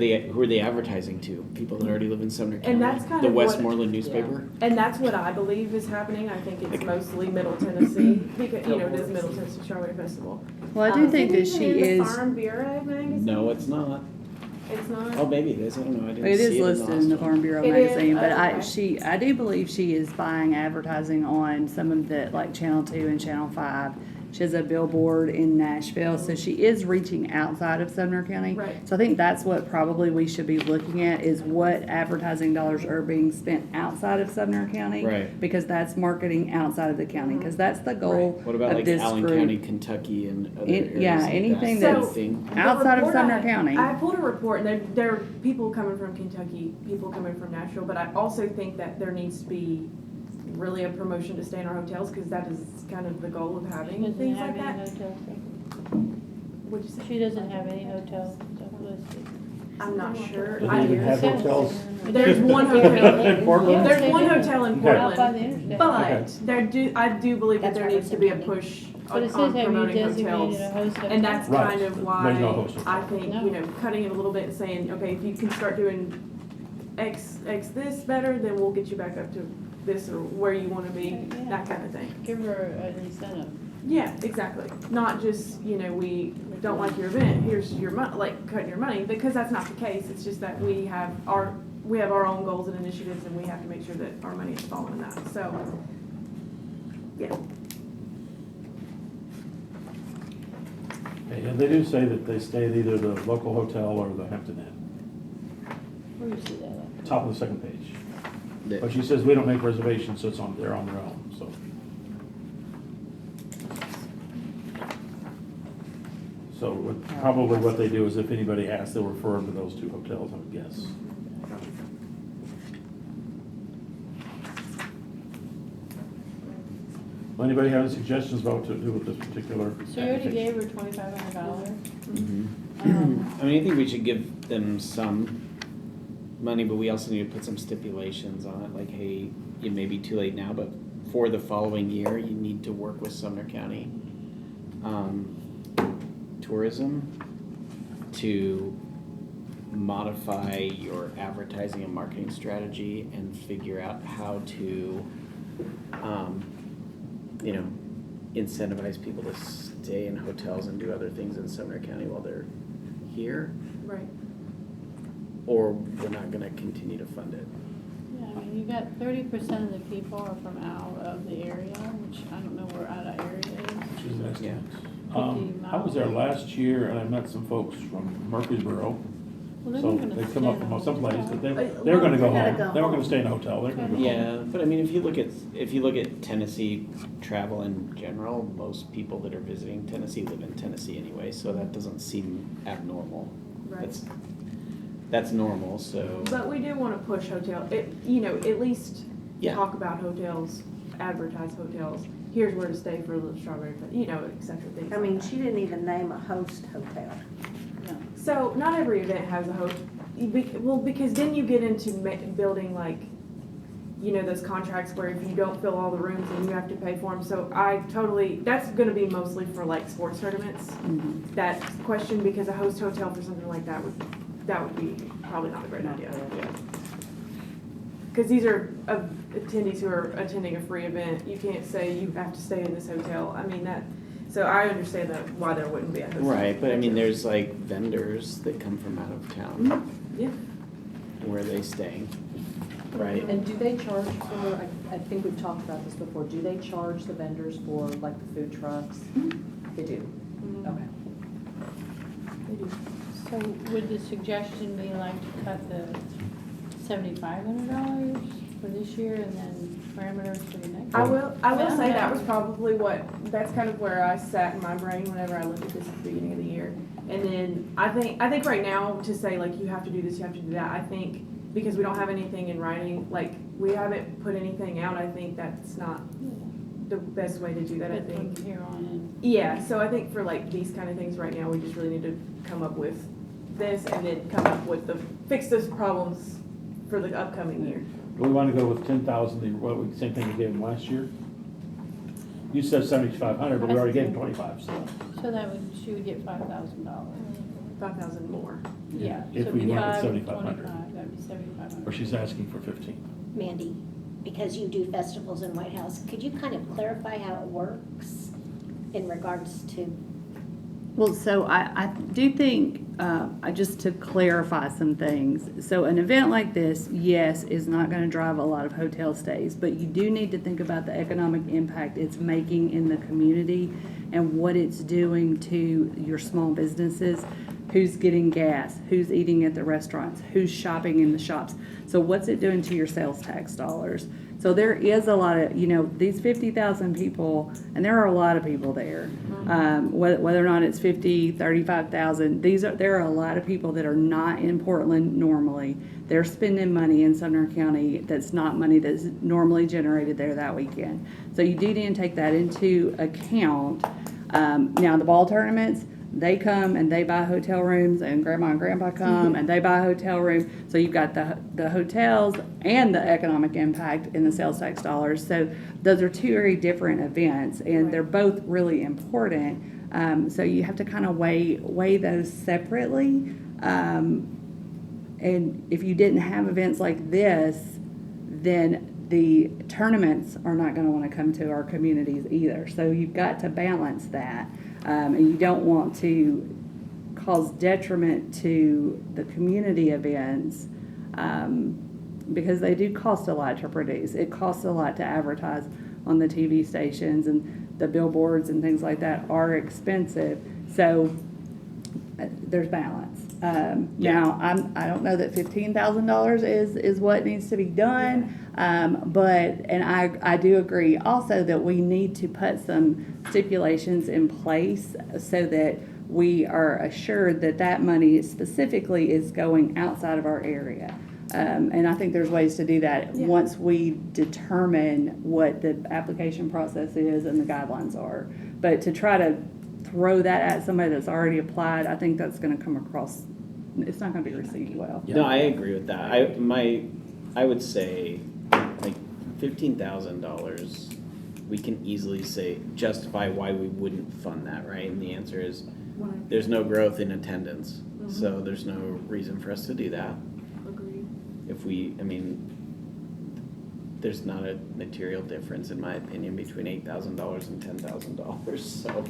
they advertising to? People that already live in Sumner County. And that's kind the of what- Westmoreland newspaper. And that's what I believe is happening. I think it's mostly Middle Tennessee, because, it is Middle Tennessee Strawberry Festival. Well, I do think that Is it she even in is, the Farm Bureau magazine? No, it's not. It's not? Oh, maybe it is. I don't know. I didn't it see is it listed in the last one. Farm Bureau It is? magazine, but Oh, okay. I do believe she is buying advertising on some of the, like Channel 2 and Channel 5. She has a billboard in Nashville, so she is reaching outside of Sumner County. Right. So I think that's what probably we should be looking at, is what advertising dollars are being spent outside of Sumner County. Right. Because that's marketing outside of the county, because that's the goal What about of like this Allen group. County, Kentucky, and other It- areas? yeah, like anything that? that's- Anything? Outside of The report Sumner County. I pulled a report, and there are people coming from Kentucky, people coming from Nashville, but I also think that there needs to be really a promotion to stay in our hotels, because that is kind of the goal of She having doesn't things have like any that. hotels. What'd you say? She doesn't have any hotels listed. I'm not sure. Do they even have Says- hotels? There's one hotel. In Portland? There's Yes, one they do. hotel in Okay. Out by the Portland, interstate. but I do believe that That's there right, needs to be a Cincinnati. push But it on says have you promoting designated hotels. a host hotel? And that's Right. kind of There's why no host hotel. I think, No. cutting it a little bit and saying, okay, if you can start doing X this better, then we'll get you back up to this or where you wanna be, Yeah. that kind of thing. Give her an incentive. Yeah, exactly. Not just, we don't like your event, here's your like cutting your money, because that's not the case. It's just that we have our own goals and initiatives, and we have to make sure that our money is following that. So, yeah. Okay, and they do say that they stay at either the local hotel or the Hampton Inn. Where do you see that at? Top of the second page. That- But she says we don't make reservations, so they're on their own, so. So probably what they do is if anybody asks, they'll refer them to those two hotels, I would guess. Well, anybody have any suggestions about what to do with this particular? So you already application? gave her $2,500. Mhm. Um, I mean, I think we should give them some money, but we also need to put some stipulations on it, like, hey, it may be too late now, but for the following year, you need to work with Sumner County Tourism to modify your advertising and marketing strategy and figure out how to, incentivize people to stay in hotels and do other things in Sumner County while they're here, Right. or we're not gonna continue to fund it. Yeah, I mean, you got 30% of the people are from out of the area, which I don't know where out of area is. Which is next Yeah. month. I was there last year and I met some folks from Murfreesboro. Well, they're So not gonna they come stay up in a from someplace, but hotel. they were gonna go They gotta home. go They weren't gonna home. stay in a hotel, they were gonna go home. Yeah, but I mean, if you look at Tennessee travel in general, most people that are visiting Tennessee live in Tennessee anyway, so that doesn't seem abnormal. Right. That's normal, so. But we do wanna push at least Yeah. talk about hotels, advertise hotels. Here's where to stay for the strawberry, et cetera, things I like mean, that. she didn't even name a host hotel. So not every event has a host, because then you get into building those contracts where if you don't fill all the rooms and you have to pay for them. So that's gonna be mostly for like sports tournaments, that question, because a host hotel for something like that would be probably not a great idea. Because these are attendees who are attending a free event. You can't say you have to stay in this hotel. I mean, so I understand why there wouldn't be a host. Right, but I mean, there's like vendors that come from out of town, Yeah. where are they staying? Right, And do they charge for, I think we've talked about this before, do they charge the vendors for like the food trucks? They do, okay. So would the suggestion be like to cut the $7,500 for this year and then parameters for the next? I will say that was Yeah. probably that's kind of where I sat in my brain whenever I looked at this at the beginning of the year. And then I think right now to say like you have to do this, you have to do that, I think because we don't have anything in writing, like we haven't put anything out, I think that's not the best way to do that, I But from think. here on in. Yeah, so I think for like these kind of things right now, we just really need to come up with this and then come up with fix those problems for the upcoming year. Do we want to go with 10,000, same thing we gave them last year? You said 7,500, but we already gave them 25, so. So that would, she would get $5,000. 5,000 more. Yeah. If so we it'd be went with 5, 7,500. 25, that'd be 7,500. Or she's asking for 15. Mandy, because you do festivals in White House, could you kind of clarify how it works in regards to, Well, so I do think, just to clarify some things, so an event like this, yes, is not gonna drive a lot of hotel stays, but you do need to think about the economic impact it's making in the community and what it's doing to your small businesses, who's getting gas, who's eating at the restaurants, who's shopping in the shops. So what's it doing to your sales tax dollars? So there is a lot of, these 50,000 people, and there are a lot of people there. Whether or not it's 50, 35,000, there are a lot of people that are not in Portland normally. They're spending money in Sumner County that's not money that's normally generated there that weekend. So you do need to take that into account. Now the ball tournaments, they come and they buy hotel rooms, and grandma and grandpa come and they buy a hotel room. So you've got the hotels and the economic impact in the sales tax dollars. So those are two very different events, and they're both really important. So you have to kind of weigh those separately. And if you didn't have events like this, then the tournaments are not going to want to come to our communities either. So you've got to balance that. And you don't want to cause detriment to the community events because they do cost a lot to produce. It costs a lot to advertise on the TV stations, and the billboards and things like that are expensive. So there's balance. Now, I don't know that $15,000 is what needs to be done. And I do agree also that we need to put some stipulations in place so that we are assured that that money specifically is going outside of our area. And I think there's ways to do that once we determine what the application process is and the guidelines are. But to try to throw that at somebody that's already applied, I think that's going to come across, it's not going to be received well. No, I agree with that. I would say like $15,000, we can easily justify why we wouldn't fund that, right? And the answer is there's no growth in attendance, so there's no reason for us to do that. Agreed. There's not a material difference, in my opinion, between $8,000 and $10,000. So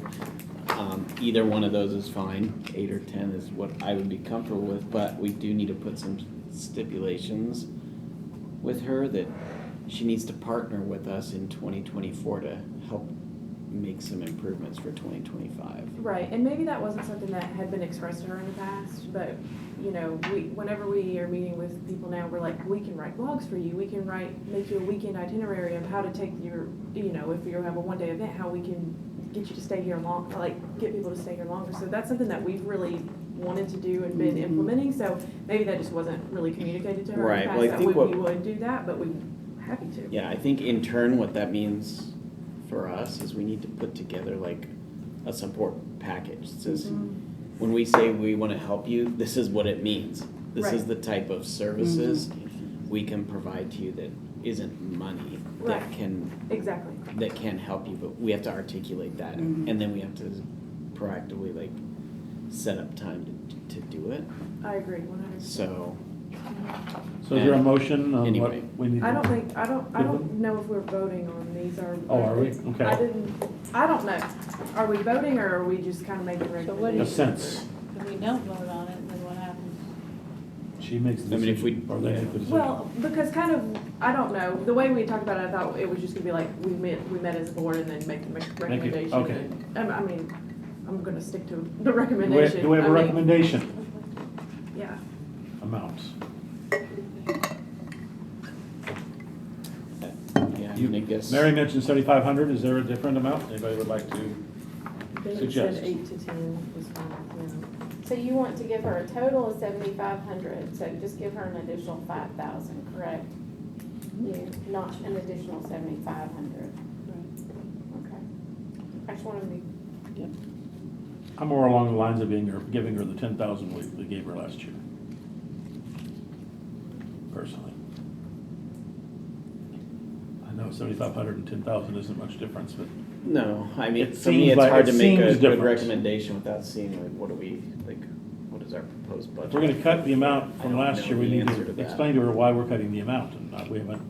either one of those is fine. 8 or 10 is what I would be comfortable with, but we do need to put some stipulations with her that she needs to partner with us in 2024 to help make some improvements for 2025. Right, and maybe that wasn't something that had been expressed to her in the past, but, whenever we are meeting with people now, we're like, we can write blogs for you, we can make you a weekend itinerary of how to take your, if you have a one-day event, how we can get you to stay here get people to stay here longer. So that's something that we've really wanted to do and been implementing, so maybe that just wasn't really communicated to her in the past, Well, I think we would do that, but we're happy to. Yeah, I think in turn what that means for us is we need to put together like a support package. It says, when we say we want to help you, this is what it means. This is the type of services we can provide to you that isn't money, that can help you, but we have to articulate that, and then we have to proactively set up time to do it. I agree, 100%. So is there a motion on Anyway. what we need to do? I don't know if we're voting on these or. Oh, are we? Okay. I don't know. Are we voting or are we just kind of making So what do A you, sense. if we don't vote on it, then what happens? She makes the I mean, if decision, or they make the decision. Well, because I don't know, the way we talked about it, I thought it was just gonna be like, we met as a board and then make the recommendation. Okay. I'm gonna stick to the recommendation. Do we have a recommendation? Yeah. Amount. yeah, I guess. Mary mentioned 7,500. Is there a different amount? Anybody would like to suggest? 8 to 10 is fine, So you want to give her a total of 7,500, so just give her an additional 5,000, correct? Yeah, not an additional 7,500. wanna be, I'm more along the lines of giving her the 10,000 we gave her last year. Personally. I know 7,500 and 10,000 isn't much difference, but No, I mean, It for me, seems it's like- hard it to make a seems good different. recommendation without seeing like, what is our proposed budget? if we're gonna cut the amount I from don't last know year, we the need answer to to that. explain to her why we're cutting the amount, and we haven't,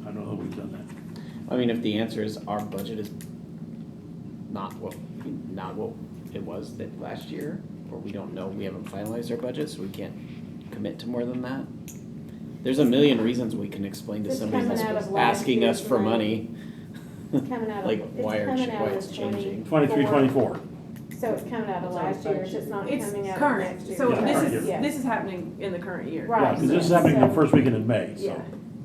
I don't know that we've done that. I mean, if the answer is our budget is not what it was that last year, or we don't know, we haven't finalized our budget, so we can't commit to more than that. There's a million reasons we can explain to It's somebody coming that's out of last asking us year's for money. money. coming out of. Like, it's why coming out of it's the changing? 23, 24. So it's coming out of last year's, it's not It's coming out of current, next year. so Yeah, this current is, year. this is happening in the current year. Right. Yeah, because this is happening the So- first weekend in May, so. Yeah.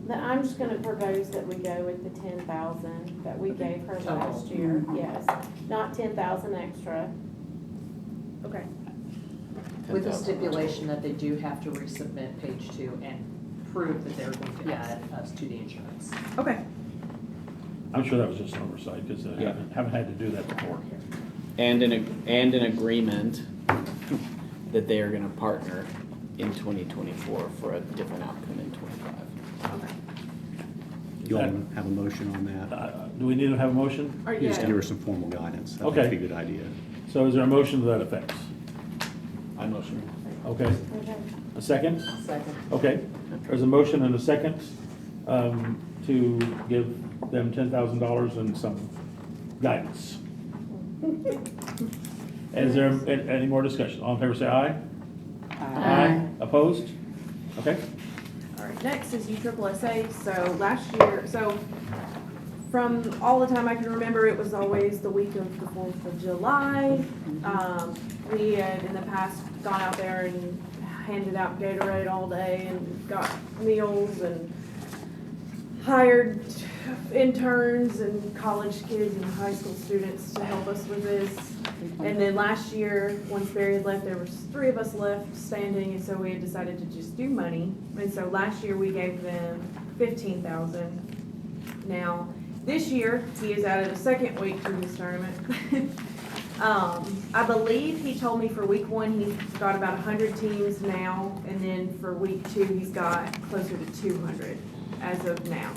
Then I'm just gonna propose that we go with the 10,000 that we gave her last year, yes, not 10,000 extra. Okay. With the 10,000. stipulation that they do have to resubmit page 2 and prove that they're going to add us to the insurance. Okay. I'm sure that was just an oversight, because I Yeah. haven't had to do that before. And an agreement that they are gonna partner in 2024 for a different outcome in 25. Okay. You all have a motion on that? Do we need to have a motion? Or, You just yeah. give her some formal guidance. That'd Okay. be a good idea. So is there a motion to that effect? I motion. Okay, Okay. a second? Second. Okay, there's a motion and a second to give them $10,000 and some guidance. Is there any more discussion? All in favor, say aye. Aye. Opposed? Okay. All right, next is USSSA. So last year, so from all the time I can remember, it was always the week of the 4th of July. We had in the past gone out there and handed out Gatorade all day and got meals and hired interns and college kids and high school students to help us with this. And then last year, once Barry had left, there was 3 of us left standing, and so we had decided to just do money. And so last year, we gave them $15,000. Now, this year, he has added a second week to his tournament. I believe he told me for week 1, he's got about 100 teams now, and then for week 2, he's got closer to 200 as of now.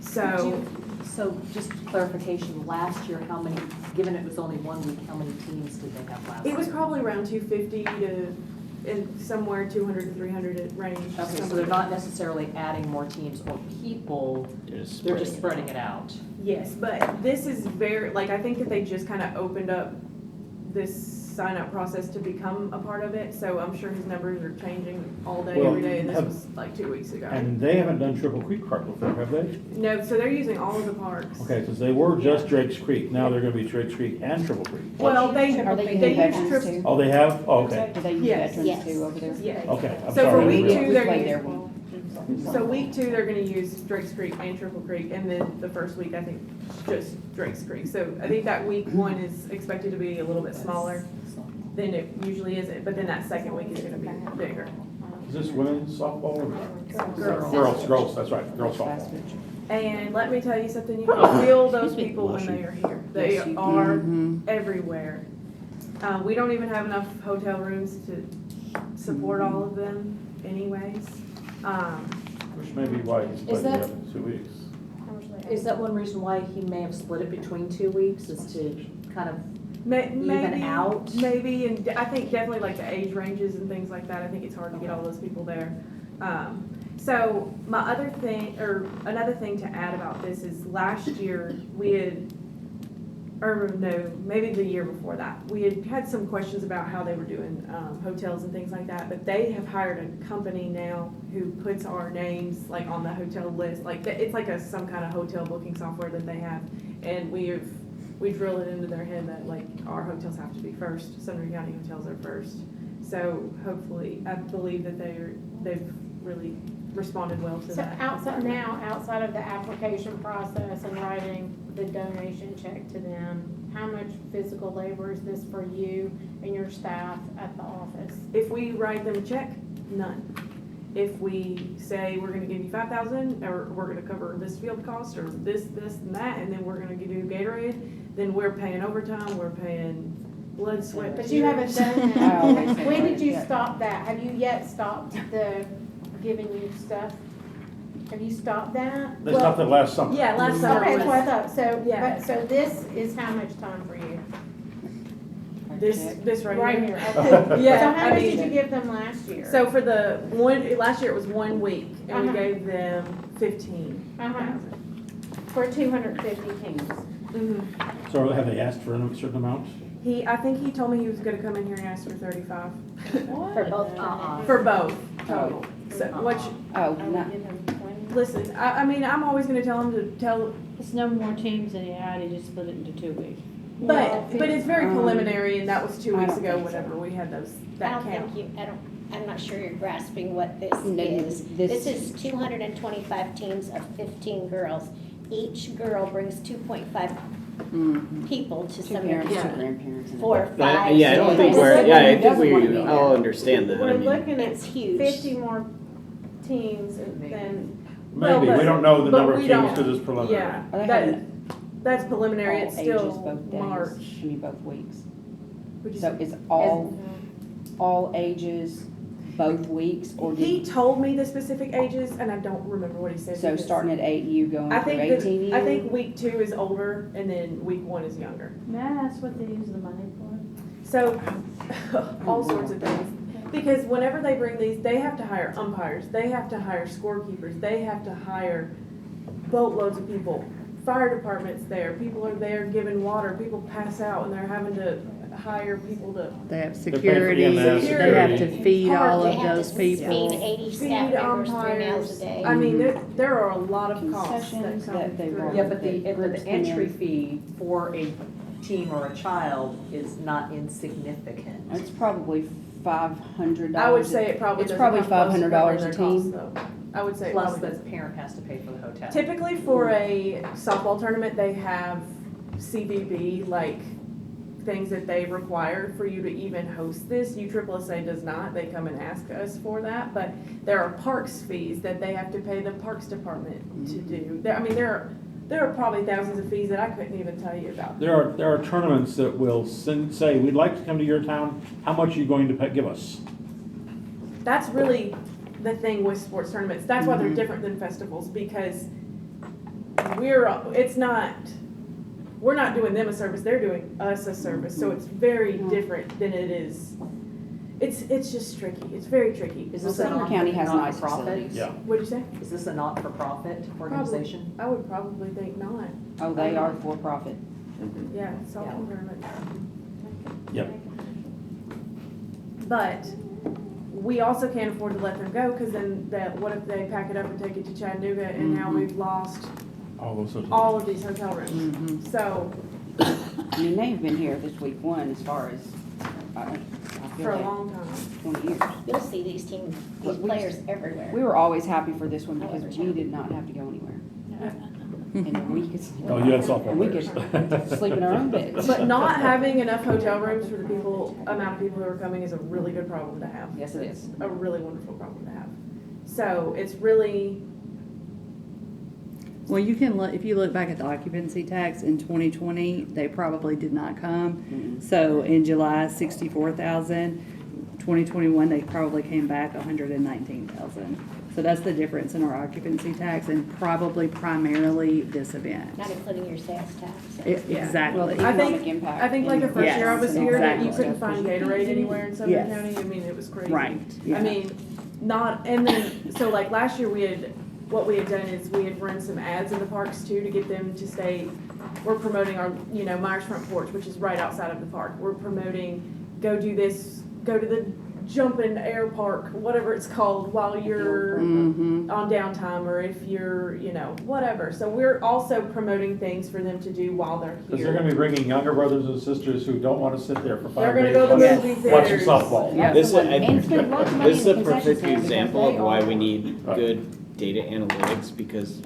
So, So just clarification, last year, how many, given it was only 1 week, how many teams did they have last it was year? probably around 250 to, and somewhere 200 to 300 at range. Okay, so they're not necessarily adding more teams or people, they're just spreading it out. Yes, but this is very, like, I think that they just kind of opened up this sign-up process to become a part of it, so I'm sure his numbers are changing all day, Well, every day, and this have- was like 2 weeks ago. And they haven't done Triple Creek Park before, have they? No, so they're using all of the parks. Okay, because they were just Drake's Creek. Now they're going to be Drake's Creek and Triple Creek. Well, they Are they use using veterans triple. too? Oh, they have? Oh, okay. Do they use Yes. veterans Yes. too over there? Yeah. Okay, I'm So for sorry. I week didn't 2, realize. they're played there using, once. so week 2, they're gonna use Drake's Creek and Triple Creek, and then the first week, I think, just Drake's Creek. So I think that week 1 is expected to be a little bit smaller than it usually is, but then that second week is gonna be bigger. Is this women's softball or? Girls. Girls, that's right, girls softball. And let me tell you something, you can feel those people when they are here. They Yes, you are Mhm. everywhere. We don't even have enough hotel rooms to support all of them anyways. Which may be why he's playing that- the other 2 weeks. How much they Is that one reason why he may have split it between 2 weeks, is to kind of, Maybe, out? maybe, and I think definitely like the age ranges and things like that, I think it's hard to get all those people there. So my other thing, or another thing to add about this is last year, we had, or no, maybe the year before that, we had some questions about how they were doing hotels and things like that, but they have hired a company now who puts our names like on the hotel list, like it's like some kind of hotel booking software that they have, and we drill it into their head that like our hotels have to be first, Sumner County hotels are first. So hopefully, I believe that they've really responded well to So that. outside of the application process and writing the donation check to them, how much physical labor is this for you and your staff at the office? If we write them a check, none. If we say we're gonna give you 5,000, or we're gonna cover this field cost, or this, and that, and then we're gonna give you Gatorade, then we're paying overtime, we're paying blood, sweat. But you haven't done Oh, that. okay. When did you Yeah. stop that? Have you yet stopped the giving you stuff? Have you stopped that? They stopped it last summer. Yeah, last summer Okay, that's what I was, thought. So, Yeah. but, so this is how much time for you? this right Right here. here, okay. Yeah, So how I much mean- did you give them last year? So for the one, last year it was 1 week, and we Uh-huh. gave them 15. Uh-huh. For 250 teams. Mhm. So have they asked for a certain amount? I think he told me he was gonna come in here and ask for 35, For both times. for both total. So, which, Oh, I would no. give them 20. listen, I mean, I'm always gonna tell him to tell, It's no more teams than you had, you just split it into 2 weeks. but it's very preliminary, and that was 2 I weeks don't ago, think so. whenever we had I that don't count. think I'm not sure you're grasping what this No, is. this- This is 225 teams of 15 girls. Each girl brings 2.5 Mhm. people to Two Sumner parents, two County grandparents. and- for But, 5 yeah, I don't think days. we're, yeah, I think Doesn't wanna we be all there. understand that. I We're mean, looking at It's huge. 50 more teams than, Maybe, but- we don't know the but number of we teams don't- because it's preliminary. Yeah, Are they that, having that's preliminary, all it's ages, still both days? March. I mean, both weeks. Would you So say? it's all ages, both weeks, or He did, told me the specific ages, and I don't remember what he said. so because starting at 8, you going I through think 18 that, I years? think week 2 is older, and then week 1 is younger. May I ask what they use the money for? So, all sorts of things. Because whenever they bring these, they have to hire umpires, they have to hire scorekeepers, they have to hire boatloads of people. Fire department's there, people are there giving water, people pass out, and they're having to hire people to They have paying for security, EMS, they have to security. feed all They of have those to feed people. 80 feed staff members 3 meals umpires. a day. I mean, there are a lot of costs that Concessions come that they through. want. Yeah, but the Groups come entry in. fee for a team or a child is not insignificant. It's probably $500. I would say it probably It's doesn't probably come close to $500 covering a their costs, team. though. I would say it Plus probably the does. parent has to pay for the hotel. Typically for a softball tournament, they have CBB, like, things that they require for you to even host this. USSSA does not, they come and ask us for that, but there are parks fees that they have to pay the Parks Department to do. There are probably thousands of fees that I couldn't even tell you about. There are tournaments that will say, we'd like to come to your town, how much are you going to give us? That's really the thing with sports tournaments. That's why they're different than festivals, because we're not doing them a service, they're doing us a service, so it's very different than it is. It's just tricky, it's very tricky. Is this Sumner a County has nice not-for-profit? facilities. Yeah. What'd you say? Is this a not-for-profit organization? I would probably think not, Oh, they are for profit. yeah, softball tournament. Yep. But we also can't afford to let them go, because then what if they pack it up and take it to Chattanooga, and now we've lost All those sorts of. all of these hotel rooms. So, I mean, they've been here this week 1 as far as, I feel for a like long time. 20 years. You'll see these players everywhere. We were always happy for this one because we did not have to go anywhere. And we could. Oh, you had softball And we players. could sleep in our own beds. But not having enough hotel rooms for the amount of people who are coming is a really good problem to have. Yes, it is. A really wonderful problem to have. So it's really, Well, you can look, if you look back at the occupancy tax in 2020, they probably did not come. So in July, 64,000. 2021, they probably came back 119,000. So that's the difference in our occupancy tax and probably primarily this event. Not including your sales tax. Yeah. Exactly. Well, I economic think, impact. I think like the first Yes, year I was here, that you exactly. couldn't find Gatorade anywhere in Sumner Yes. County. I mean, it was crazy. Right, yeah. I mean, and then, so like last year what we had done is we had run some ads in the parks too to get them to stay. We're promoting our, Myers Front Porch, which is right outside of the park. We're promoting, go do this, go to the jumping air park, whatever it's called, while you're on downtime, or if you're, whatever. So we're also promoting things for them to do while they're Because they're here. gonna be bringing younger brothers and sisters who don't wanna sit there for 5 They're days. gonna go to the watching- movie Watching theaters. softball. Yeah. This is, And spend lots of money this is in a the concession perfect stand because example of they why are- we need Right. good data analytics, because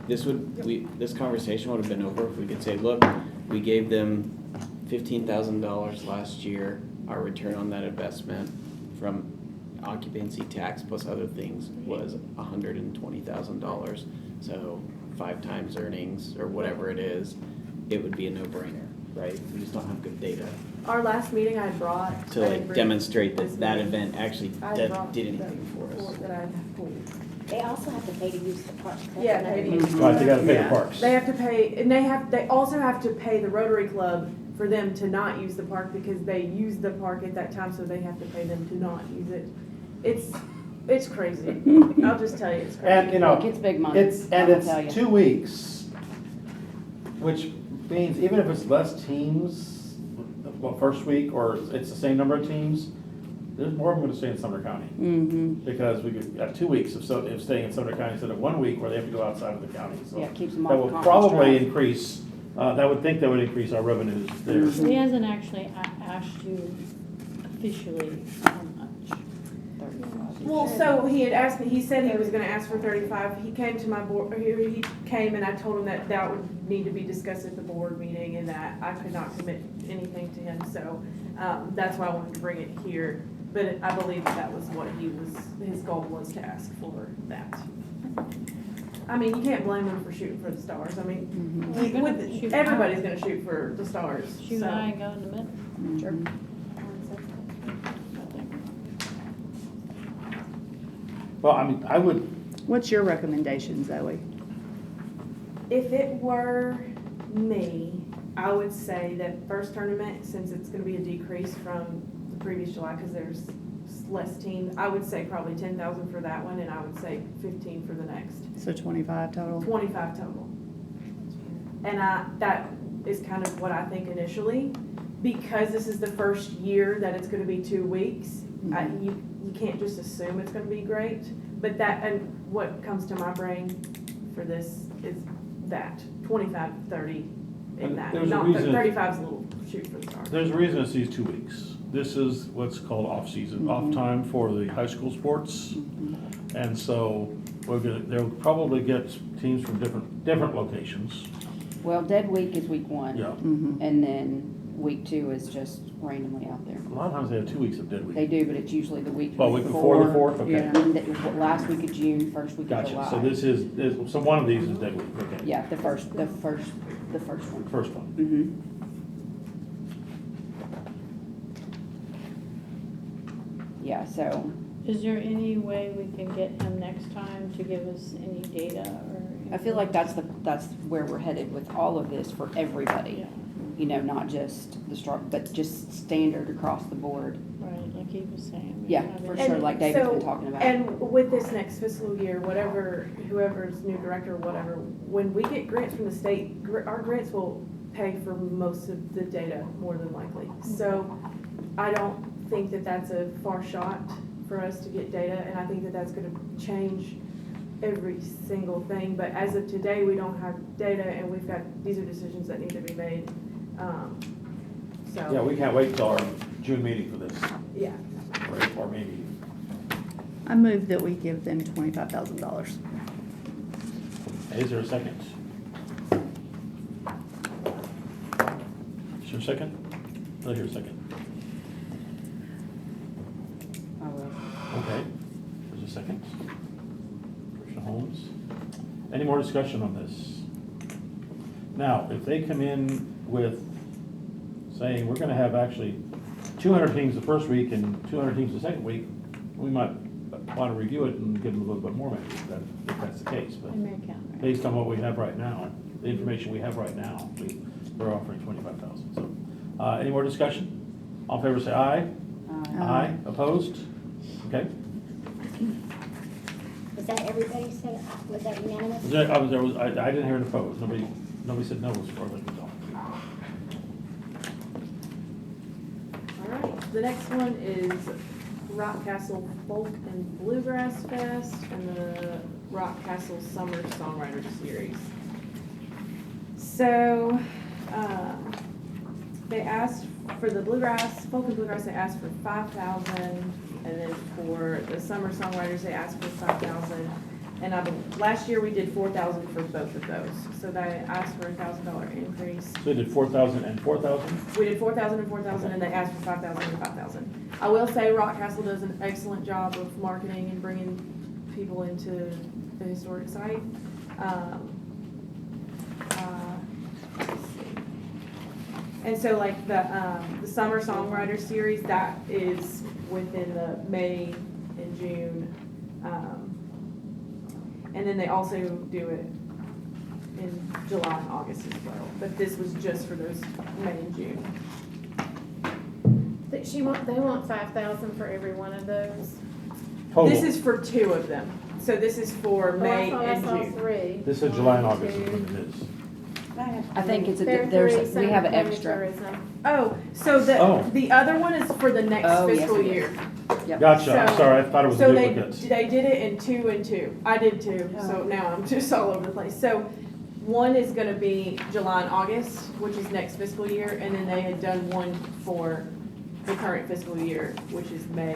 this conversation would have been over if we could say, look, we gave them $15,000 last year, our return on that investment from occupancy tax plus other things was $120,000. So 5 times earnings or whatever it is, it would be a no-brainer. right? We just don't have good data Our last meeting I brought. to I like didn't bring demonstrate this that that meeting. event actually I did brought anything the for us. report that I had pulled. They also have to pay to use the park. That's Yeah, another pay to thing. use. Right, they gotta pay the Yeah. parks. They have to pay, and they also have to pay the Rotary Club for them to not use the park because they used the park at that time, so they have to pay them to not use it. It's crazy. I'll just tell you, it's crazy. And, you know, Look, it's big money, it's, I and will tell you. it's 2 weeks, which means even if it's less teams, well, first week, or it's the same number of teams, there's more of them gonna stay in Sumner County. Mm-hmm. Because we could have 2 weeks of staying in Sumner County instead of 1 week where they have to go outside of the county, so. Yeah, it keeps them off That the will conference probably drive. increase, that would think that would increase our revenues there. He hasn't actually asked you officially how much. Well, so he had asked me, he said he was gonna ask for 35. He came to my board, he came and I told him that that would need to be discussed at the board meeting and that I could not commit anything to him, so, that's why I wanted to bring it here. But I believe that was what his goal was to ask for that. I mean, you can't blame him for shooting for the stars. I mean, We're gonna shoot high. everybody's gonna shoot for the stars, Shoot so. high and go in the middle. Sure. Well, I mean, I would, What's your recommendation, Zoe? If it were me, I would say that first tournament, since it's gonna be a decrease from the previous July, cause there's less teams, I would say probably 10,000 for that one, and I would say 15 for the next. So 25 total? 25 total. And that is kind of what I think initially, because this is the first year that it's gonna be 2 weeks, you can't just assume it's gonna be great, but that, and what comes to my brain for this is that, 25, 30 in And that, there's a not, reason- 35 is a little shoot for the stars. there's a reason it's these 2 weeks. This is what's called off-season, off time for the high school sports. And so they'll probably get teams from different locations. Well, dead week is week one. Yeah. And then week two is just randomly out there. A lot of times they have 2 weeks of dead They week. do, but it's usually the week Well, week before the 4th, okay. Yeah. And the last week of June, first week of Gotcha. July. So so one of these is dead week, okay. Yeah, the first one. First one. Mm-hmm. Yeah, so Is there any way we can get him next time to give us any data or? I feel like that's where we're headed with all of this for everybody. Yeah, You know, not just the start, but just standard across the board. right, like he was saying. we Yeah, have for it. sure, like David's been so- talking about. And with this next fiscal year, whoever's new director or whatever, when we get grants from the state, our grants will pay for most of the data, more than likely. So I don't think that that's a far shot for us to get data, and I think that that's gonna change every single thing. But as of today, we don't have data, and these are decisions that need to be made. So. Yeah, we can't wait till our June meeting for this, Yeah. or maybe. I move that we give them $25,000. Is there a second? Is there a second? I'll hear a second. I will. Okay, there's a second. Commissioner Holmes. Any more discussion on this? Now, if they come in with saying, we're gonna have actually 200 teams the first week and 200 teams the second week, we might wanna review it and give them a little bit more maybe, if that's the case. But In their account, right? based on what we have right now, the information we have right now, we're offering 25,000. So, any more discussion? All in favor say aye. Aye. Opposed? Okay. Was that everybody said, was that unanimous? I didn't hear an opposed. Nobody said no as far as I can tell. All right, the next one is Rock Castle Folk and Bluegrass Fest and the Rock Castle Summer Songwriter Series. So, they asked for the Bluegrass, Folk and Bluegrass, they asked for 5,000, and then for the Summer Songwriters, they asked for 5,000. And last year we did 4,000 for both of those, so they asked for a $1,000 increase. So they did 4,000 and 4,000? We did 4,000 and 4,000, and they asked for 5,000 and 5,000. I will say Rock Castle does an excellent job of marketing and bringing people into the historic site. Let's see. And so like the summer songwriter series, that is within the May and June. And then they also do it in July and August as well. But this was just for those May and June. They want 5,000 for every one of those. Total. This is for 2 of them. So this is for May Oh, I and thought I saw June. 3. This is July and August is 1, what it is. 2. I think it's There are there's, 3, we Sumner have an County extra. Tourism. Oh, so the other one is for the next Oh, yes, fiscal it is. year. Yep. Gotcha, I'm So- sorry, I thought it was So duplicates. they did it in 2 and 2. I did too, so now I'm just all over the place. So one is gonna be July and August, which is next fiscal year, and then they had done one for the current fiscal year, which is May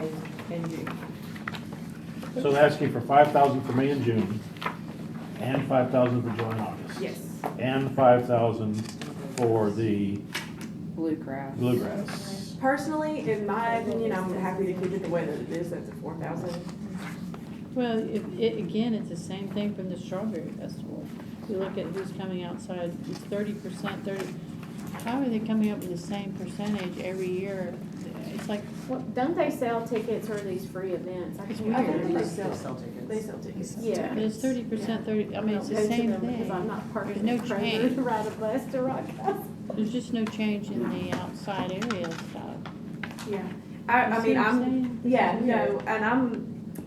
and June. So they're asking for 5,000 for May and June, and 5,000 for July and August. Yes. And 5,000 for the Bluegrass. bluegrass. Personally, in my opinion, I'm happy to keep it the way that it is. That's at 4,000. Well, again, it's the same thing from the Strawberry Festival. You look at who's coming outside, it's 30%, how are they coming up with the same percentage every year? It's like, Well, don't they sell tickets or these free events? It's can't I think remember. they They sell, sell tickets. they sell tickets. Yeah. but it's 30%, I mean, it's the Don't go to same them Because I'm thing. not parking There's no in Kroger change. to ride a bus to Rock House. There's just no change in the outside area stuff. Yeah. I You see mean, what I'm I'm, saying? yeah, It's no, weird. and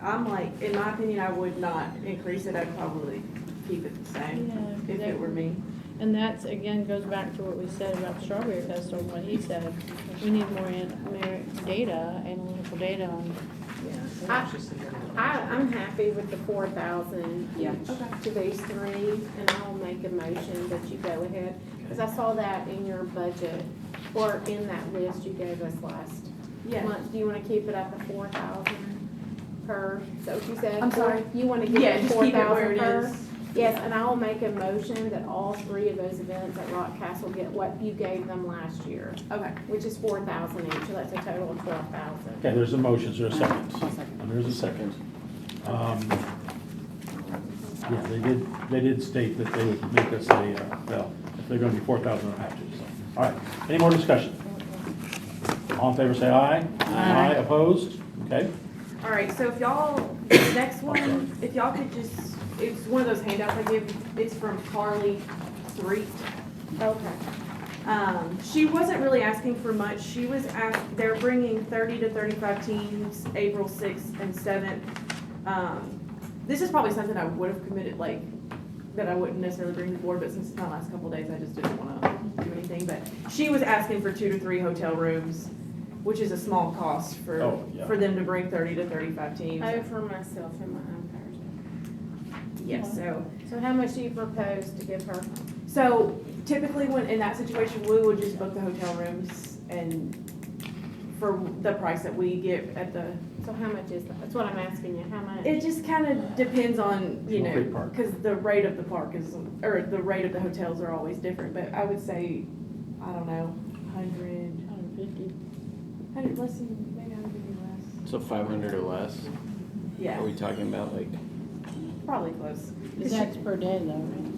I'm like, in my opinion, I would not increase it. I'd probably keep it the same Yeah, if it were me. And that's, again, goes back to what we said about Strawberry Festival, what he said. We need more data, analytical data on. I'm happy with the 4,000 Yeah. each to these 3, and I'll make a motion that you go ahead. Because I saw that in your budget, or in that list you gave us last Yeah. month. Do you want to keep it at the 4,000 per, is that what you said? I'm sorry? You want to give Yeah, it just keep it where 4,000 it per? is. Yes, and I'll make a motion that all 3 of those events at Rock Castle get what you gave them last year, Okay. which is 4,000 each, so that's a total of 12,000. Okay, there's a motion, is there a second? And there's a Second. Yeah, they did state that they would make us a, well, if they're gonna be 4,000, they'll have to, so. All right, any more discussion? All in favor, say aye. Aye. Opposed? Okay. All right, so if y'all, the next one, if y'all could just, it's one of those handouts I give, it's from Carly Threet. Okay. She wasn't really asking for much. She was they're bringing 30 to 35 teams, April 6th and 7th. This is probably something I would have committed, like, that I wouldn't necessarily bring to the board, but since it's my last couple of days, I just didn't want to do anything. But she was asking for 2 to 3 hotel rooms, which is a small cost for them to bring 30 to 35 teams. Oh, for myself and my own person. Yes, So how much do you propose to give her? so typically when in that situation, we would just book the hotel rooms and for the price that we get at the, So how much is that? That's what I'm asking you, how much? it just kind of depends on, you Small Creek know, Park. because the rate of the park is, or the rate of the hotels are always different, but I would say, I don't know, 100, 100 less than, maybe 150 less. So 500 or less? Yeah, Are we talking about like, probably close. That's per day though, right?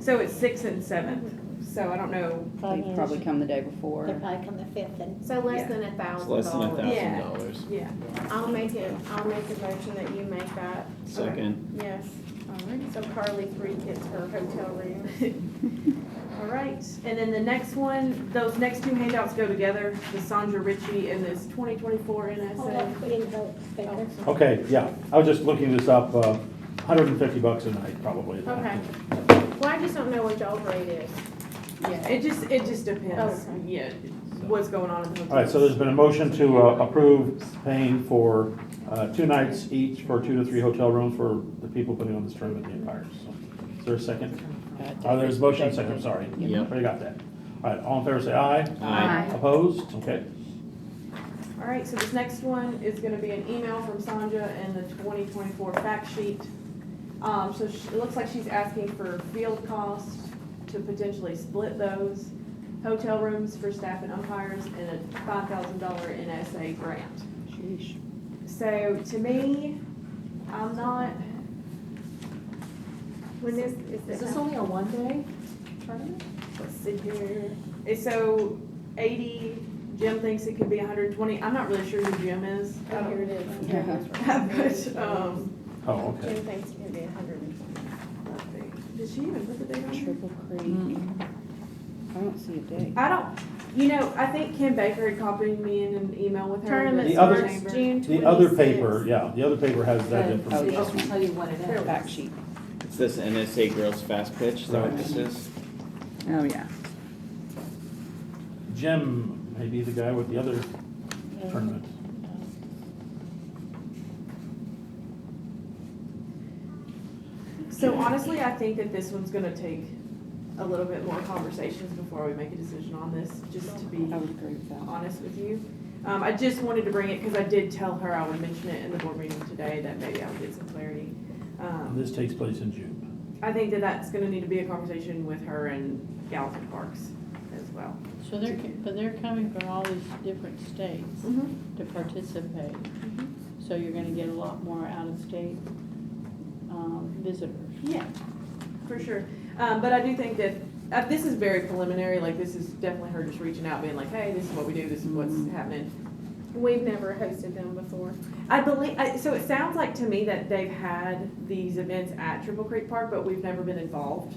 So it's 6th and 7th, so I don't know. They probably come the day before. They probably come the 5th and. So less Yeah. than it's less than $1,000. Yeah. $1,000? Yeah. I'll make a motion that you make that, Second. yes. So Carly 3 gets her hotel room. All right, and then the next one, those next 2 handouts go together, the Sandra Ritchie and this 2024 NSA. We didn't vote. Okay, yeah, I was just looking this up, $150 a night, probably. Okay. Well, I just don't know what y'all's rate is. Yeah, it just depends, Okay. yeah, what's going on in the hotels. All right, so there's been a motion to approve paying for 2 nights each for 2 to 3 hotel rooms for the people putting on this tournament, the Empires. So, is there a second? There's a motion, second, I'm sorry. Yep. Already got that. All right, all in favor, say aye. Aye. Opposed? Okay. All right, so this next one is gonna be an email from Sandra and the 2024 fact sheet. So it looks like she's asking for field costs to potentially split those, hotel rooms for staff and umpires, and a $5,000 NSA grant. So to me, I'm not, When Is this only a one-day tournament? let's see here. So 80, Jim thinks it could be 120. I'm not really sure who Jim is. Oh, here it is. Here it is. But, Oh, okay. Jim thinks it's gonna be 120. did she even put the date on here? Triple Creek. I don't see a date. I don't, you know, I think Kim Baker had copied me in an email with her. Tournament The other- starts June 26th. The other paper, yeah, the other paper has that But information. it doesn't tell you when it is. Fact sheet. It's this NSA Girls Fast Pitch, is that what this is? Oh, yeah. Jim may be the guy with the other tournament. So honestly, I think that this one's gonna take a little bit more conversations before we make a decision on this, just to be I would agree with that. honest with you. I just wanted to bring it, because I did tell her I would mention it in the board meeting today, that maybe I would get some clarity. This takes place in June. I think that that's gonna need to be a conversation with her and Gallatin Parks as well. So they're coming from all these different states to participate. So you're gonna get a lot more out-of-state visitors. Yeah, for sure. But I do think that, this is very preliminary, like, this is definitely her just reaching out, being like, hey, this is what we do, this is what's happening. We've never hosted them before. I believe, so it sounds like to me that they've had these events at Triple Creek Park, but we've never been involved.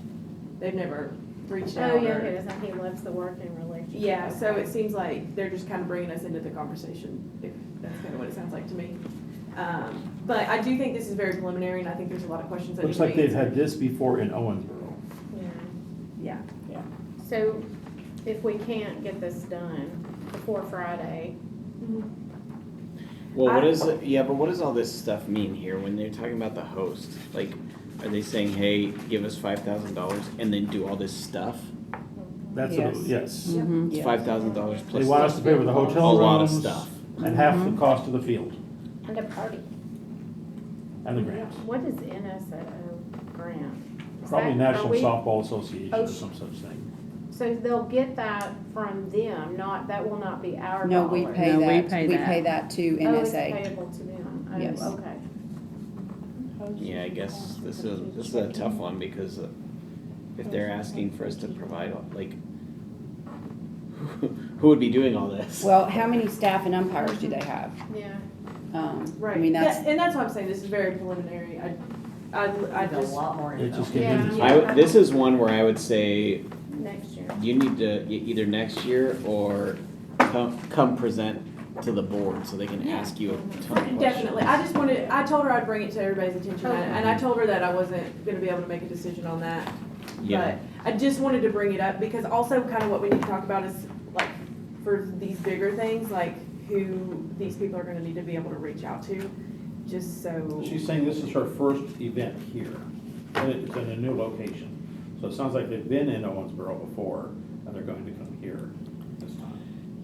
They've never reached out. Oh, yeah, or- he does, and he loves the working relationship. Yeah, so it seems like they're just kind of bringing us into the conversation, if that's kind of what it sounds like to me. But I do think this is very preliminary, and I think there's a lot of questions that need Looks to like be they've had answered. this before in Owensboro. Yeah. Yeah. So if we can't get this done before Friday, Well, what is it, yeah, but what does all this stuff mean here when they're talking about the host? Like, are they saying, hey, give us $5,000 and then do all this stuff? That's, yes. Mhm. It's $5,000 plus. They want us to pay for the hotel A lot of rooms stuff. and half the cost of the field And a party. and the grants. what is NSO grant? Is Probably that- are National we- Softball Association Oh, or some such thing. So they'll get that from them, that will not be our No, dollars. we pay No, we that, pay we that. pay that to Oh, it's NSA. payable to them. Oh, Yes. okay. Yeah, I guess this is a tough one because if they're asking for us to provide, like, who would be doing all this? Well, how many staff and umpires do they have? Yeah. Right. I mean, that's, And that's what I'm saying, this is very preliminary. I Need a just, lot more It info. just Yeah. continues. This is one where I would say Next year. you need to either next year or come present to the board so they can ask you a ton of questions. definitely, I told her I'd bring it to everybody's attention, and I told her that I wasn't gonna be able to make a decision on that. Yeah. But I just wanted to bring it up, because also kind of what we need to talk about is, like, for these bigger things, like, who these people are gonna need to be able to reach out to, just so. She's saying this is her first event here, and it's in a new location. So it sounds like they've been in Owensboro before, and they're going to come here this time.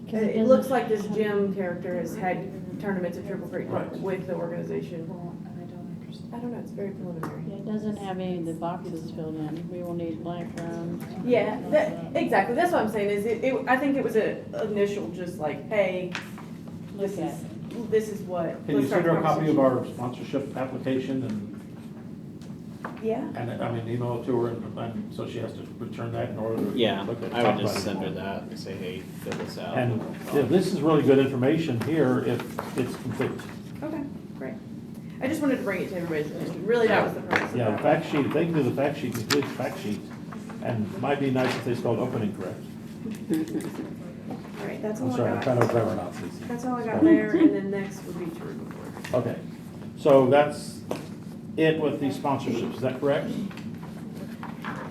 It looks like this Jim character has had tournaments at Triple Creek Park Right. with the organization. I don't understand. I don't know, it's very preliminary. Yeah, it doesn't have any of the boxes filled in. We will need blank rooms. Yeah, exactly, that's what I'm saying, is I think it was an initial, just like, hey, Look at it. this is what. Can you let's start send her a the copy of conversation. our sponsorship application Yeah, and email it to her, and so she has to return that in order to Yeah, look at. I talk would about just it send her more. that and say, hey, fill this out. And yeah, this is really good information here if it's complete. okay, great. I just wanted to bring it to everybody's attention, really, that was the purpose of Yeah, the that. fact sheet, if they can do the fact sheet, complete the fact sheet, and it might be nice if they spelled opening correct. All right, that's all I'm I sorry, I'm got. kind of a grammar Nazi. That's all I got there, and then next would be to report. Okay, so that's it with the sponsorships, is that correct?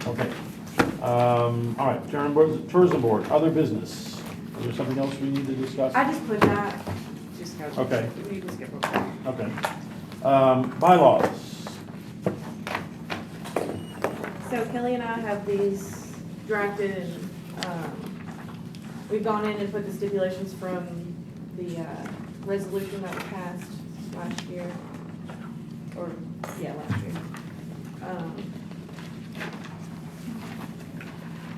Okay. All right, tourism board, other business. Is there something else we need to discuss? I just put that, just go. Okay. We can skip over that. Okay. Bylaws. So Kelly and I have these drafted, and we've gone in and put the stipulations from the resolution that was passed last year, or, yeah, last year.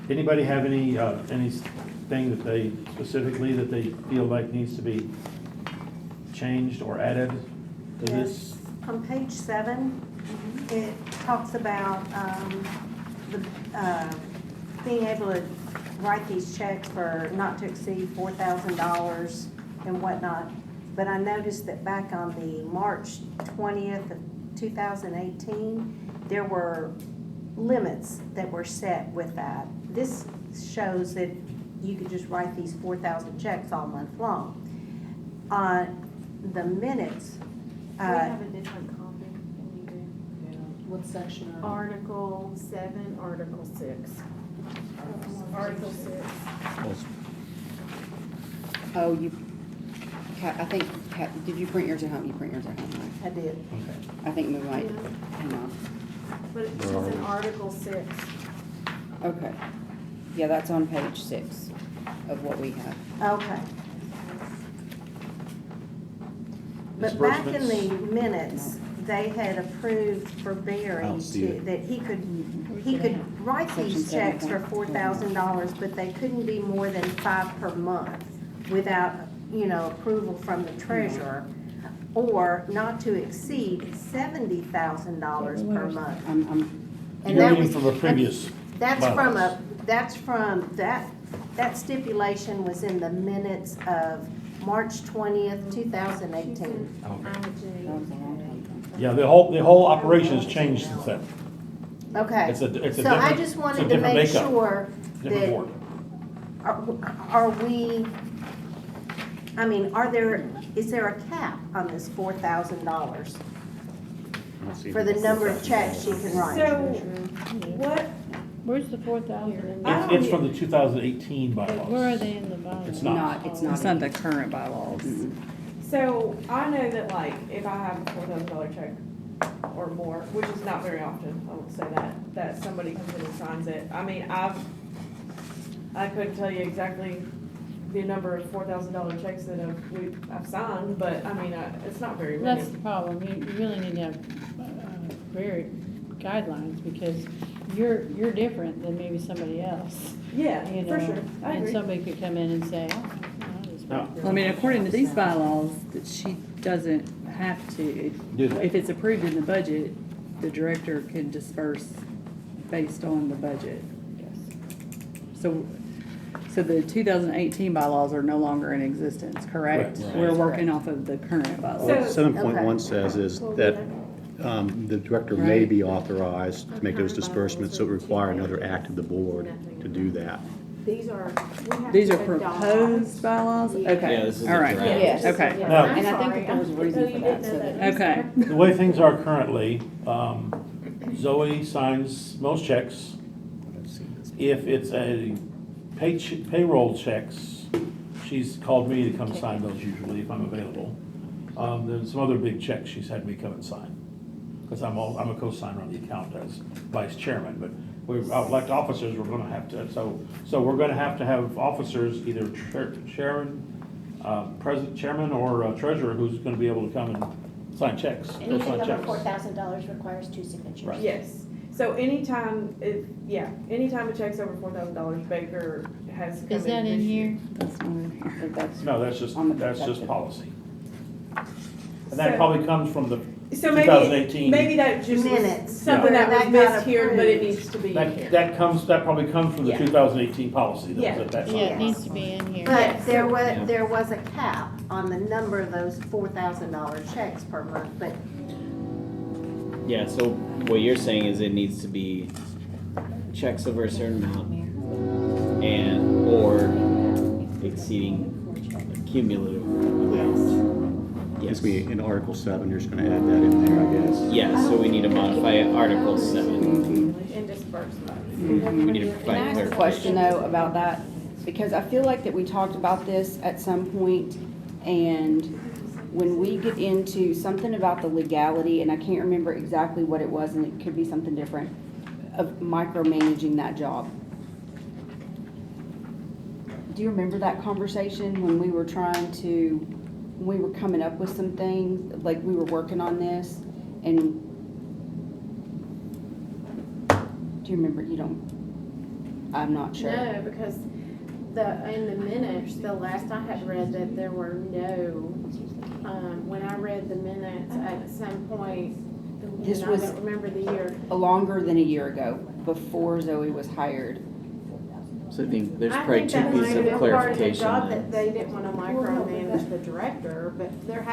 Anybody have anything that they, specifically, that they feel like needs to be changed or added to this? On page 7, it talks about being able to write these checks for not to exceed $4,000 and whatnot. But I noticed that back on the March 20th of 2018, there were limits that were set with that. This shows that you could just write these 4,000 checks all month long. On the minutes, We have a different copy than you do. What section are? Article 7, Article 6. Article 6. Oh, I think, did you print yours at home? You print yours at home, right? I did. I think we might, Yeah. hang on. But it's in Article 6. Okay. Yeah, that's on page 6 of what we have. Okay. But back in the minutes, they had approved for Barry I don't see it. that he could write these checks for $4,000, but they couldn't be more than 5 per month without, approval from the treasurer, or not to exceed $70,000 per month. And You're that reading was from a previous That's from bylaws. that stipulation was in the minutes of March 20th, 2018. Yeah, the whole operation has changed since then. Okay. It's a So I different- just it's a wanted to different make makeup. sure Different that, board. is there a cap on this $4,000 I don't see for the anything. number of checks she can write? So, what, Where's the 4,000? It's from the 2018 bylaws. Where are they in the bylaws? It's not. It's It's not. not the current bylaws. so I know that like, if I have a $4,000 check or more, which is not very often, I won't say that somebody comes in and signs it. I mean, I couldn't tell you exactly the number of $4,000 checks that I've signed, but I mean, it's not very many. That's the problem. You really need to have very guidelines because you're different than maybe somebody else. Yeah, You for know, sure. I and agree. somebody could come in and say, oh, this No. might be Well, I mean, according to these bylaws, that she doesn't have to. Do that. If it's approved in the budget, the director can disperse based on the budget. So the 2018 bylaws are no longer in existence, correct? Correct. We're working off of the current bylaws. What So- 7.1 says is that the director may Right. be authorized to make those disbursements, so it require another act of the board to do that. These are, we have These are to adopt. proposed bylaws? Yeah. Okay. Yeah, this is All a right. draft. Yes. Okay. Yeah, Now- I'm And I think sorry. that there was a Oh, reason you for didn't that, know so that. that- Okay. The way things are currently, Zoe signs most checks. If it's a payroll checks, she's called me to come sign those usually if I'm available. There's some other big checks she's had me come and sign, because I'm a co-signer on the account as vice chairman, but we elect officers, we're gonna have to, so we're gonna have officers, either chairman, chairman or treasurer, who's gonna be able to come and sign checks, go Anything sign over checks. $4,000 requires 2 signatures. Right. Yes, so anytime a check's over $4,000, Baker has come in. Is that in this here? That's not in here. I think that's No, that's just on the policy. And that So- probably comes from the So 2018. maybe that just was Minutes. something Yeah. that was Where that got missed here, but it approved. needs to be in here. That probably comes from the Yeah. 2018 policy. Yeah. That's Yeah, all. it needs to be in here. But there was a cap on the number of those $4,000 checks per month, but Yeah, so what you're saying is it needs to be checks over a certain amount or exceeding cumulative amount. Yes, we, in Article 7, you're just gonna add that in there, I guess. Yeah, so we need to modify Article 7. And disbursement. We need to provide question clarification. though about that, because I feel like that we talked about this at some point, and when we get into something about the legality, and I can't remember exactly what it was, and it could be something different, of micromanaging that job. Do you remember that conversation when we were we were coming up with some things, like we were working on this, and do you remember? You don't, I'm not sure. No, because in the minutes, the last I had read that there were no, when I read the minutes at some point, This and I was- don't remember the year. Longer than a year ago, before Zoe was hired. So I think there's I probably think two that might pieces have of been part of the clarification job there. that they didn't wanna micromanage the director, but there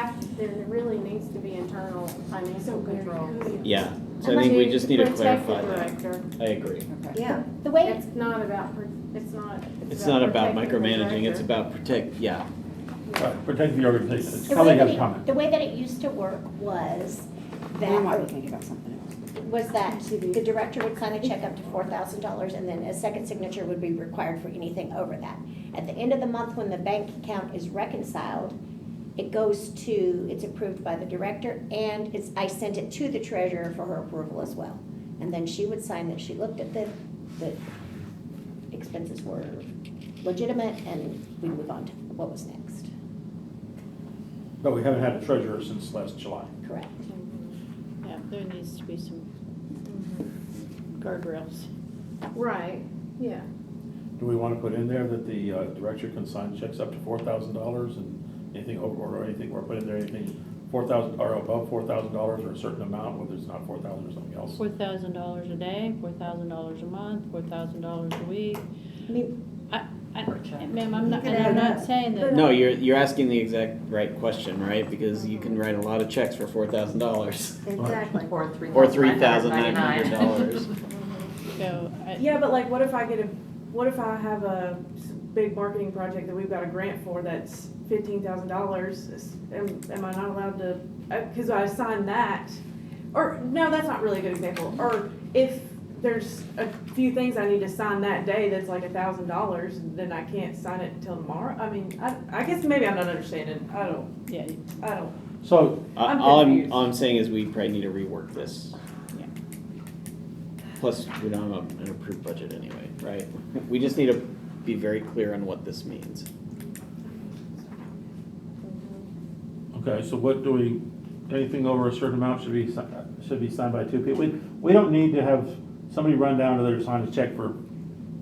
really needs to be internal financial control. Yeah, so I think we just need to protect the clarify that. director. I agree. Yeah. The way, It's not about, It's not about protecting the micromanaging, it's director. about Right, protect the organization. the Kelly way has that a comment. the way that it used to work was We might be that, thinking about something else. was that the director would sign a check up to $4,000 and then a second signature would be required for anything over that. At the end of the month, when the bank account is reconciled, it's approved by the director, and I sent it to the treasurer for her approval as well. And then she would sign that she looked at the expenses were legitimate, and we move on to what was next. But we haven't had a treasurer since last July. Correct. Yeah, there needs to be some guardrails. Right, yeah. Do we want to put in there that the director can sign checks up to $4,000 and anything over, or anything, or put in there anything 4,000 or above $4,000 or a certain amount, whether it's not 4,000 or something else? $4,000 a day, $4,000 a month, $4,000 a week. I mean, Ma'am, I'm not saying that. No, you're asking the exact right question, right? Because you can write a lot of checks for $4,000 Exactly. Or or $3,900. So, Yeah, but like, what if I have a big marketing project that we've got a grant for that's $15,000? Am I not allowed to, because I signed that, or, no, that's not really a good example. Or if there's a few things I need to sign that day that's like $1,000, then I can't sign it until tomorrow? I mean, I guess maybe I'm not understanding. I don't. So, I'm All confused. I'm saying is we probably need to rework this. Yeah. Plus, we don't have an approved budget anyway, right? We just need to be very clear on what this means. okay, so what do anything over a certain amount should be signed by two people? We don't need to have somebody run down to there to sign a check for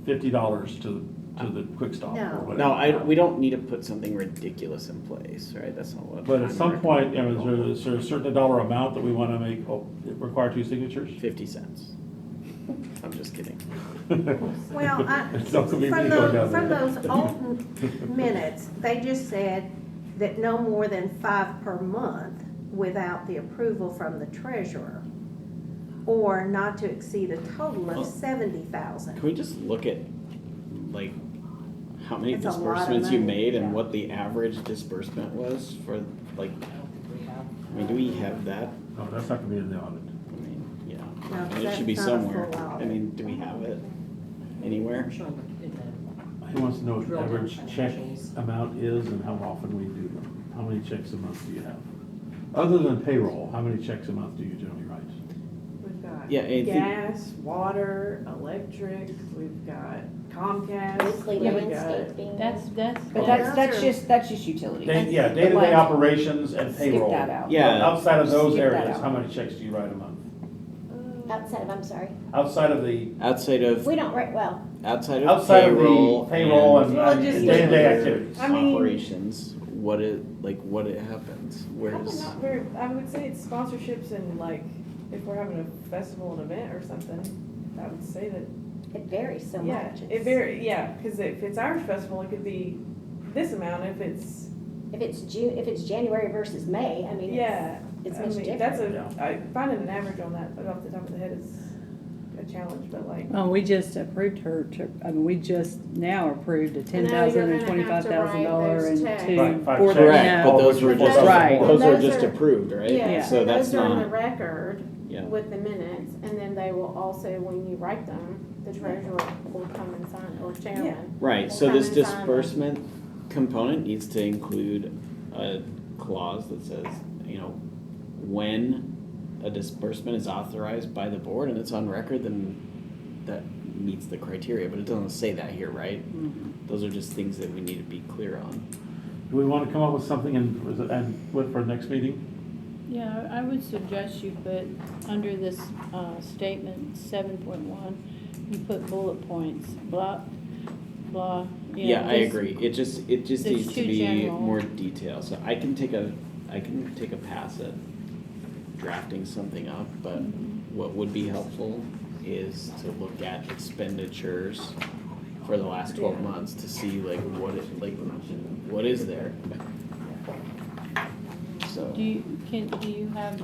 $50 to the quick stop or No. whatever. No, we don't need to put something ridiculous in place, right? That's not what. But at I'm some point, recommending. is there a certain dollar amount that we want to make, require two signatures? 50 cents. I'm just kidding. Well, Don't from be me going down there. those old minutes, they just said that no more than 5 per month without the approval from the treasurer, or not to exceed a total Well, of 70,000. Can we just look at, like, how many It's a lot of disbursements you money, made and yeah. what the average disbursement was for, like, I mean, do we have that? No, that's not going to be in the audit. I mean, yeah. No, And it should be that's not a somewhere. full I audit. mean, do we have it anywhere? I'm sure in He wants to know what the Drill down average check financials. amount is and how often we do them. How many checks a month do you have? Other than payroll, how many checks a month do you generally write? We've got Yeah, I think- gas, water, electric, we've got Comcast. weekly we've got- landscaping. That's. But that's just utilities. Day-to-day Like, operations and skip payroll. that out. Yeah. Outside of those Skip that areas, out. how many checks do you write a month? Outside of, I'm sorry, Outside of the, Outside of, we don't write, well, outside of outside of payroll the payroll and Well, and just day-to-day leave it. activities. I mean- operations, what happens? Probably Where's, not very, I would say it's sponsorships and like, if we're having a festival, an event or something, I would say that, it varies so yeah, much. it very, yeah, cause if it's Irish festival, it could be this amount, if it's, If it's January versus May, I mean, yeah. it's I much mean, different. finding an average on that, off the top of the head is a challenge, but like. We just approved we just now approved a And now you're $10,000 and gonna have to write $25,000 those and checks. two. Right, 5 four- checks. correct, but no. those were just, Right. those are Those just are- approved, right? Yeah, So that's those are on the not, record yeah. with the minutes, and then they will also, when you write them, the treasurer will come and sign, or chairman. Right, will so come this and sign them. disbursement component needs to include a clause that says, when a disbursement is authorized by the board and it's on record, then that meets the criteria, but it doesn't say that here, right? Those are just things that we need to be clear on. Do we want to come up with something for next meeting? Yeah, I would suggest you put, under this statement 7.1, you put bullet points, blah, blah. Yeah, I just- agree. It just needs to too be general. more detailed. So I can take a pass at drafting something up, but what would be helpful is to look at expenditures for the last 12 months to see like what is there. So, Do you have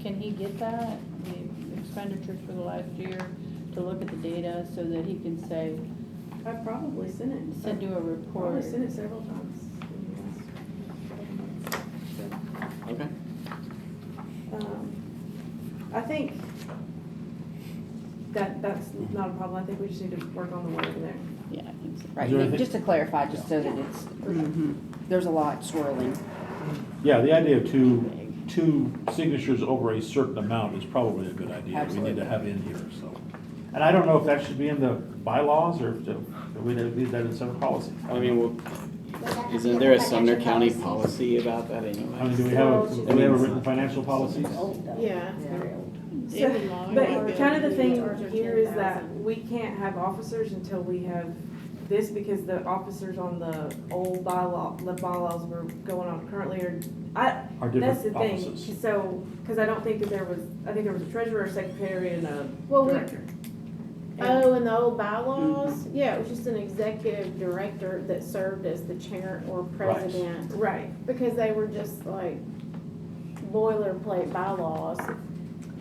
can he get that, the expenditures for the last year, to look at the data so that he can say, I've probably sent it. send you a report? Probably sent it several times. okay. I think that's not a problem. I think we just need to work on the wording there. Yeah, I think so. Is there Right, anything- just to clarify, just so that it's, there's a lot swirling. Yeah, the idea of two signatures over a certain amount is probably a good idea. We need to have in here, so. And I don't know if that should be in the bylaws or if we leave that in separate policy. I mean, isn't there a Sumner County policy about that I mean, anyway? do we have a written financial policies? Yeah. It was long But ago. kind of the thing Charge of here is that 10,000. we can't have officers until we have this, because the officers on the old the bylaws we're going on currently are different that's the thing. offices. So, because I don't think that I think there was a treasurer, a secretary, and a Well, director. Oh, in the old bylaws? Yeah, it was just an executive director that served as the chair or president. Right. Because they were just like boilerplate bylaws.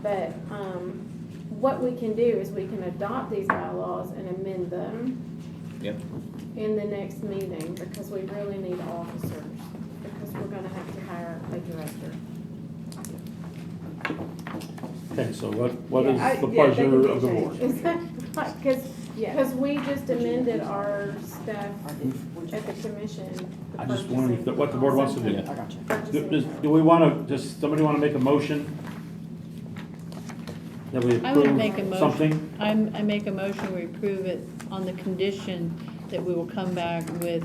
But, what we can do is we can adopt these bylaws and amend them Yep. in the next meeting, because we really need officers, because we're gonna have to hire a director. Okay, so what is Yeah, the they pleasure can be of the changed. board? Is that, because, Yeah. we just amended our stuff at the commission. the I just wondered purchasing. what the board wants to do. Yeah. I got you. Purchasing. Do we want to, does somebody want to make a motion? That we I would make a approve motion. something? I make a motion, we approve it on the condition that we will come back with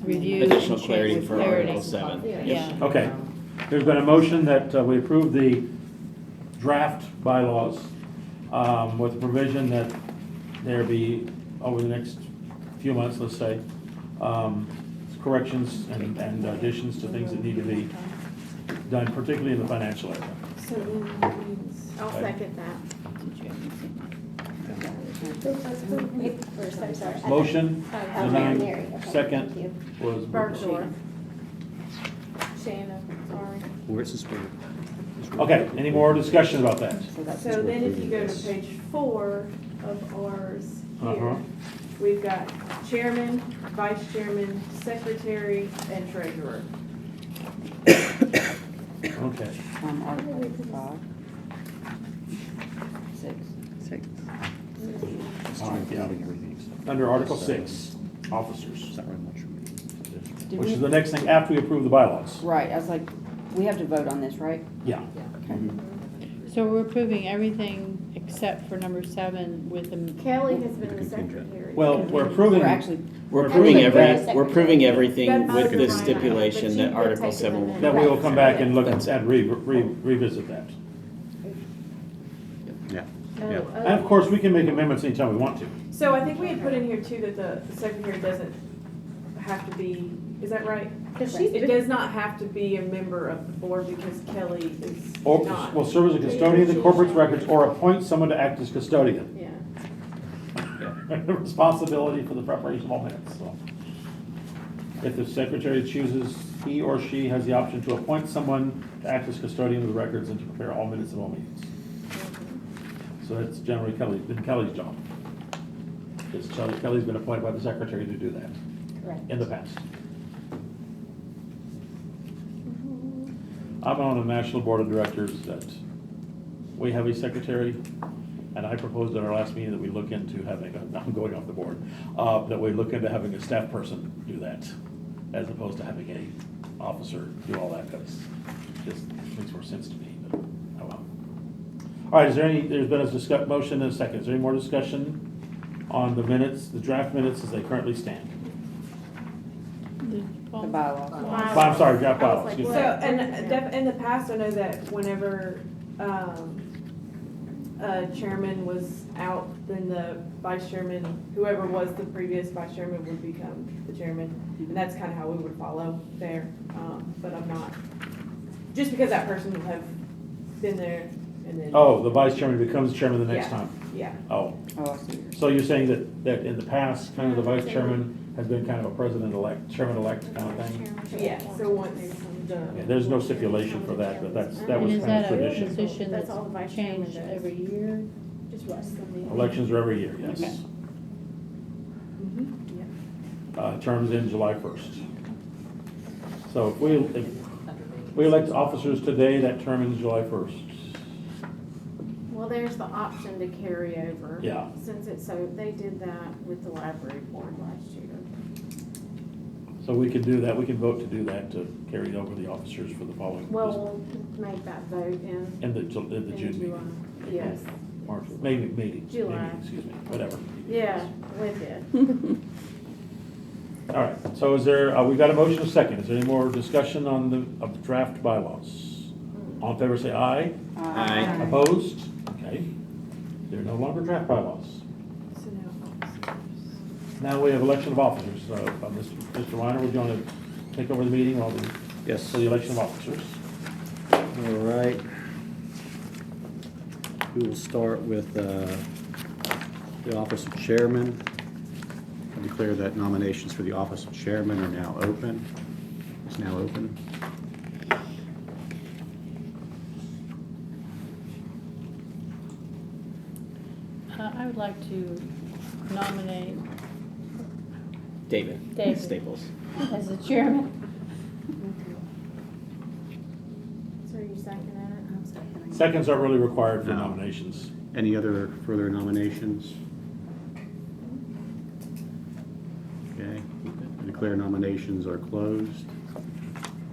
review and Additional check clarity with for clarity. Article 7. Yeah. Yeah. Okay. There's been a motion that we approve the draft bylaws with the provision that there be, over the next few months, let's say, corrections and additions to things that need to be done, particularly in the financial area. So then that means. I'll second that. Motion, Oh, and then Mary, okay, second thank you. was. Bergdorf. Shannon, sorry. Where's this? Okay, any more discussion about that? So then if you go to page 4 of ours here, we've got chairman, vice chairman, secretary, and treasurer. Okay. Article 5. 6. All right, yeah. Under Article 6, officers, Did which is we- the next thing after we approve the bylaws. Right, I was like, we have to vote on this, right? Yeah. So we're approving everything except for number 7 with the. Kelly has been the secretary. Well, we're approving, We're actually, We're approving Everything. we're approving everything That's with under this mine, stipulation but you that could Article take it 7 in will. that we will come back and look That's and revisit that. Yeah. Oh, Yeah. oh. And of course, we can make amendments anytime we want to. So I think we had put in here too that the secretary doesn't have to be, is that right? Because she's It been- does not have to be a member of the board because Kelly is Or not. will serve as a custodian of the corporate records or appoint someone to act as custodian. Yeah. Responsibility for the preparation of all minutes, so. If the secretary chooses, he or she has the option to appoint someone to act as custodian of the records and to prepare all minutes of all meetings. So that's generally been Kelly's job. Because Kelly's been appointed by the secretary to do that Correct. in the past. I'm on a national board of directors that we have a secretary, and I proposed at our last meeting that we look into having, I'm going off the board, that we look into having a staff person do that, as opposed to having a officer do all that, because it just makes more sense to me, but, oh well. All right, there's been a motion and a second, is there any more discussion on the minutes, the draft minutes as they currently stand? the bylaws. I'm sorry, draft I was bylaws, like, excuse me. So, what? and in the past, I know that whenever, chairman was out, then the vice chairman, whoever was the previous vice chairman would become the chairman. And that's kind of how we would follow there, but I'm not, just because that person would have been there and then. Oh, the vice chairman becomes chairman the next Yeah. time. Yeah. Oh, Oh, I see. so you're saying that in the past, kind of the vice chairman has been kind of a president-elect, chairman-elect kind of thing? Yeah, so once Yeah, the, there's no stipulation for that, but that And was is kind of that a tradition. position That's that's all the vice chairman changed does. every year? Just less than the. Elections are every year, yes. Okay. Terms in July 1st. So if we elect officers today, that term ends July 1st. Well, there's the option to carry over. Yeah. Since it's so, they did that with the library board last year. So we can do that, we can vote to do that, to carry over the officers for the following. Well, we'll make that vote in. In the in June meeting. July. Yes. March, maybe, July. excuse me, whatever. Yeah, with it. All right, so is there, we got a motion, a second. Is there any more discussion on of the draft bylaws? All in favor, say aye. Aye. Opposed? Okay. They're no longer draft bylaws. so now. Now we have election of officers. Mr. Weiner, would you want to take over the meeting while we, Yes. for the election of officers? All right. We will start with the office of chairman. I declare that nominations for the office of chairman are now open. It's now open. I would like to nominate David. David. Staples. as the chairman. So are you seconding it? I'm seconding. Seconds aren't really required for No. nominations. Any other further nominations? Okay, I declare nominations are closed.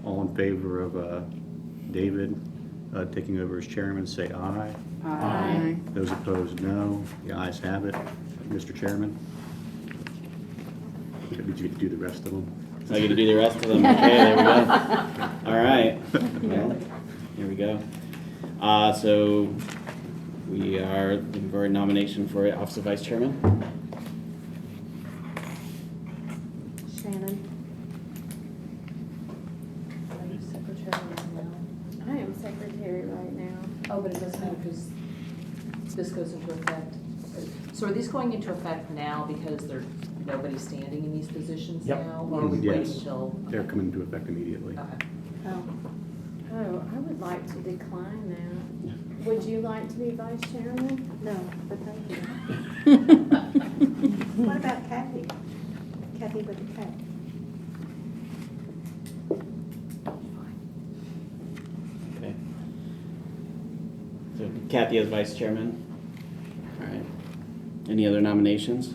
All in favor of David taking over as chairman, say aye. Aye. Those opposed, no. The ayes have it. Mr. Chairman? Did you do the rest of them? I get to do the rest of them. Okay, there we go. All right. Well, here we go. So we are looking for a nomination for office of vice chairman. Shannon? Are you secretary now? I am secretary right now. Oh, but it doesn't matter because this goes into effect. So are these going into effect now because there's nobody standing in these positions Yep. now? Or are we waiting Yes. until? They're coming into effect immediately. Okay. Oh, Oh, I would like to decline that. Would you like to be vice chairman? no, but thank you. What about Kathy? Kathy with the K. Okay. So Kathy as vice chairman. All right. Any other nominations?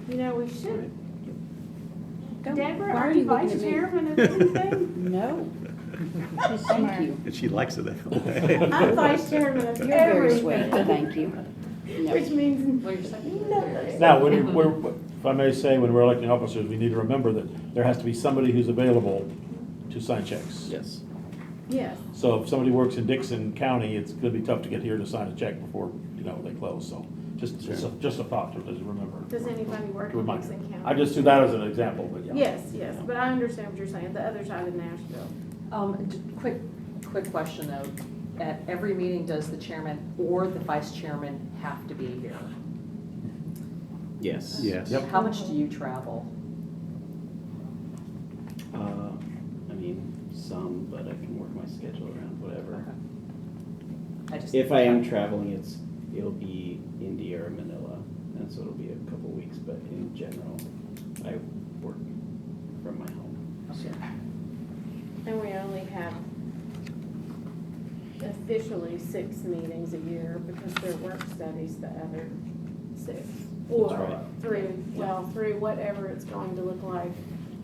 You know, we should. Deborah, Why are are you you looking vice at me? chairman of anything? No, She's smart. thank you. And she likes it that way. I'm vice chairman of You're very sweet, everything. thank you. No. Which means Well, you're second. nothing. Now, if I may say, when we're electing officers, we need to remember that there has to be somebody who's available to sign checks. Yes. Yes. So if somebody works in Dixon County, it's gonna be tough to get here to sign a check before, they close, so just a thought to remember. Does anybody work To in remind. Dixon County? I just do that as an example, but yeah. Yes, but I understand what you're saying, the other side of Nashville. Quick question though. At every meeting, does the chairman or the vice chairman have to be here? Yes. Yes. Yep. How much do you travel? I mean, some, but I can work my schedule around whatever. If I am traveling, it'll be India or Manila, and so it'll be a couple weeks, but in general, I work from my home. So. And we only have officially 6 meetings a year because they're work studies the other 6. Or right. through whatever it's going to look like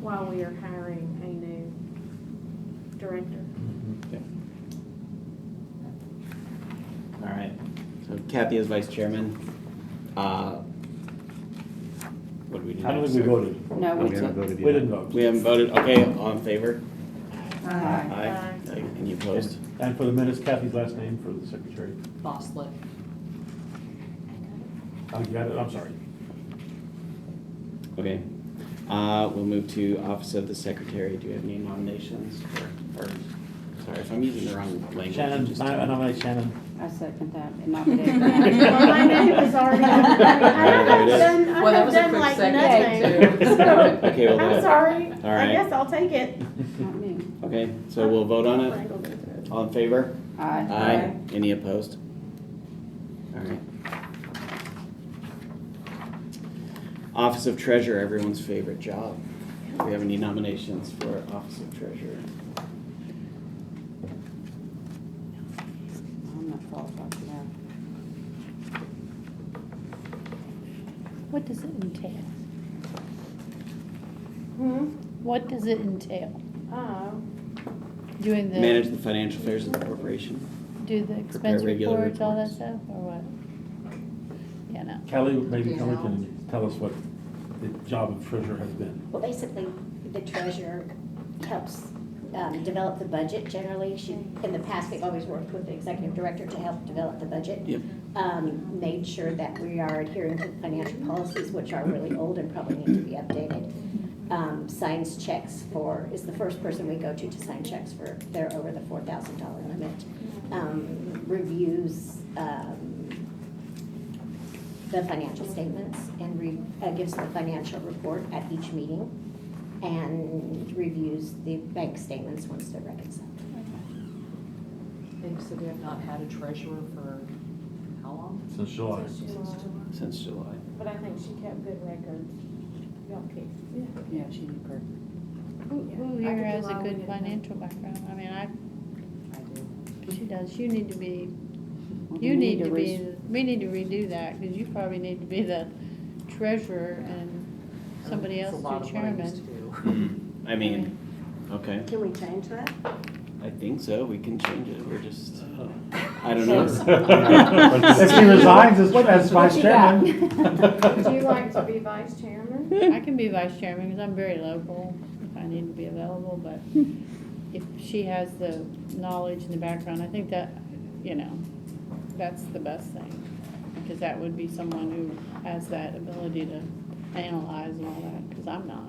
while we are hiring a new director. Okay. All right, so Kathy is vice chairman. What do we do I don't next? think we voted. No, We haven't voted We yet. didn't vote. We haven't voted, okay, all in favor? Aye. Aye. Any opposed? And for the minutes, Kathy's last name for the secretary. Bosslick. Oh, you got it, I'm sorry. Okay, we'll move to office of the secretary. Do you have any nominations? Or sorry if I'm using the wrong language. Shannon, just- I nominate Shannon. I second that, and nominate. Well, my name is already, I haven't done, I Well, that haven't was a done quick like second, nothing. too. So, Okay, well, I'm that- sorry. all I right. guess I'll take it. Not me. Okay, so we'll vote on it. Wrangled into it. All in favor? Aye. Aye. Any opposed? All right. Office of Treasurer, everyone's favorite job. Do we have any nominations for Office of Treasurer? I'm not qualified for that. What does it entail? Hmm? What does it entail? Oh, Doing the, Manage the financial affairs of the corporation. do the expense regular reports, all that reports. stuff, or what? Yeah, no. Kelly, maybe Kelly can tell us what the job of treasurer has been. Well, basically, the treasurer helps develop the budget generally. She, in the past, they've always worked with the executive director to help develop the budget. Yep. Made sure that we are adhering to financial policies, which are really old and probably need to be updated. Signs checks for, is the first person we go to sign checks for, they're over the $4,000 limit. Reviews the financial statements and gives the financial report at each meeting, and reviews the bank statements once they're reconciled. And so we have not had a treasurer for how long? Since July. Since July. but I think she kept good records. Y'all keep. Yeah, she did great. Who I here could do has a well, we good didn't have- financial background? I mean, I do. she does, you need to be, We you need to res- be, we need to redo that, because you probably need to be the treasurer and somebody It's else a lot do of what I used to chairman. do. I mean, okay, Can we change that? I think so, we can change it, we're just, I don't know. If he resigns as vice chairman. Would you like to be vice chairman? I can be vice chairman, because I'm very local, if I need to be available, but if she has the knowledge and the background, I think that, that's the best thing. Because that would be someone who has that ability to analyze and all that, because I'm not.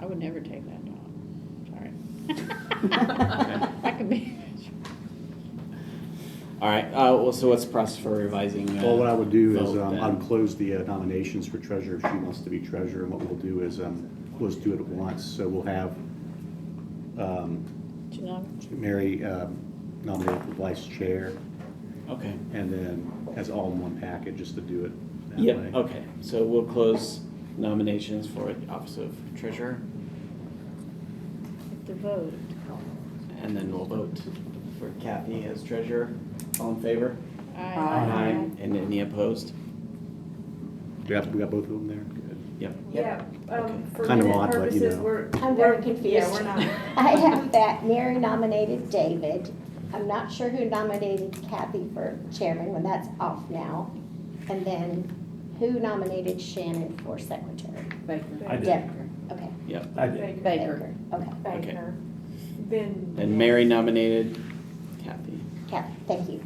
I would never take that job, sorry. I could be. All right, well, so what's the process for revising? Well, what I would do is, vote then? I would close the nominations for treasurer if she wants to be treasurer, and what we'll do is, we'll just do it at once. So we'll have Mary nominated for vice chair, Okay. and then as all in one package, just to do it that Yep, way. okay, so we'll close nominations for the Office of Treasurer, To vote. and then we'll vote for Kathy as treasurer. All in favor? Aye. And any opposed? We got both of them there? Good. Yep. Yeah, Okay. for Kind of minute odd, but, you purposes, know. I'm very Yeah, confused. we're not. I have that Mary nominated David. I'm not sure who nominated Kathy for chairman, when that's off now. And then who nominated Shannon for secretary? Baker. I did. Deb. Okay. Yep. I did. Baker. Okay. Baker. Then. And Mary nominated Kathy. Kathy, thank you.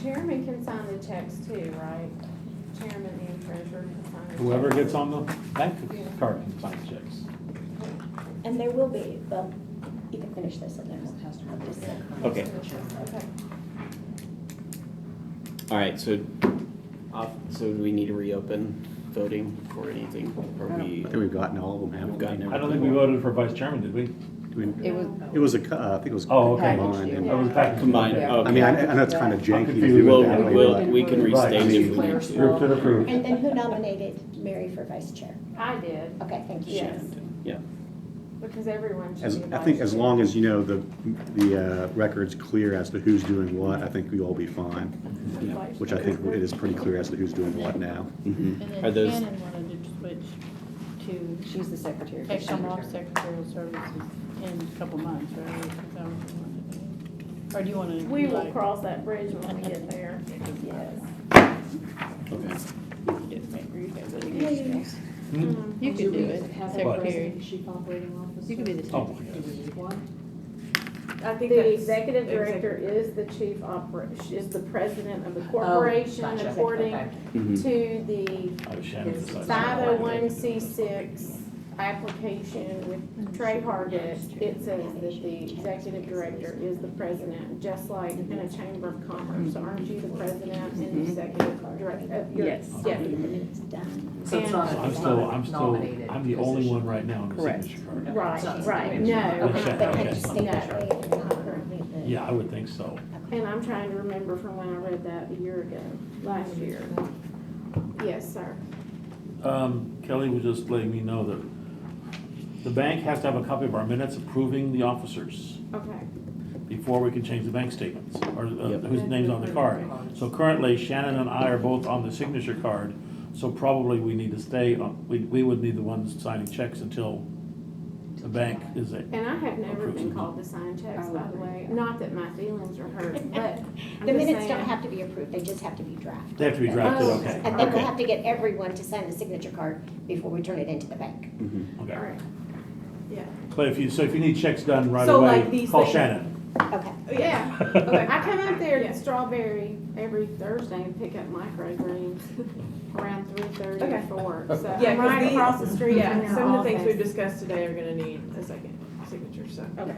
Chairman can sign the checks too, right? Chairman and treasurer can sign the checks. Whoever gets on the bank card can sign checks. And there will be, well, you can finish this and then we'll just say. Okay. Okay. All right, so do we need to reopen voting for anything? Or I think we've gotten all of them, haven't We've gotten we? I don't think we voted for vice chairman, did we? It was, It was I think it was Oh, okay. combined. It was packaged. Combined, Yeah. okay. I mean, I know it's kind of janky to do Well, it that way, we'll, but we can restate Right. if we need to. Group to approve. And then who nominated Mary for vice chair? I did, Okay, thank you. Yes. Yeah, because everyone should as, be a I think vice as chair. long as, the record's clear as to who's doing what, I think we all be fine. yeah. Which I think it is pretty clear as to who's doing what now. Mhm. And Are then those, Shannon wanted to switch to she's the secretary. take some off secretarial services in a couple months, right? Is that what you want to do? Or do you want to? We will cross that bridge when we get there, yes. okay. You could do it, secretary. Chief operating officer. You could be the Oh, secretary. my Do we need one? I think The that's executive director executive. is the chief is the president of the corporation, Gotcha. according Okay. Mhm. to the Oh, Shannon's the vice chairman. 501c6 application with Trey Hargett, it says that the executive director is the president, just like in a chamber of commerce. Aren't you the president and executive director? Yes. Yeah. So it's not, So it's not I'm nominated. I'm the only position. one right now in the Correct. signature card. Right, no. Okay. But could you stay that way if you're not currently the? Yeah, I would think so. And I'm trying to remember from when I read that a year ago, last year. Yes, sir. Kelly was just letting me know that the bank has to have a copy of our minutes approving the officers Okay. before we can change the bank statements, or Yep. whose name's on the card. So currently Shannon and I are both on the signature card, so probably we need to stay on, we would need the ones signing checks until the bank is a. And I have never been called to sign checks, by the way. Not that my feelings are hurt, but I'm The just minutes saying. don't have to be approved, they just have to be drafted. They have to be drafted, Oh, okay. And then we'll Okay. have to get everyone to sign the signature card before we turn it into the bank. Mhm. Okay. All right. Yeah. But if you need checks done right So, away, like, these call things- Shannon. Okay. Yeah. Okay. I come up there to Strawberry every Thursday and pick up microgreens around 3:30 Okay. or 4. So Yeah, I'm 'cause right the- across the street from Yeah, your some of the things office. we've discussed today are gonna need a second signature, so. Okay.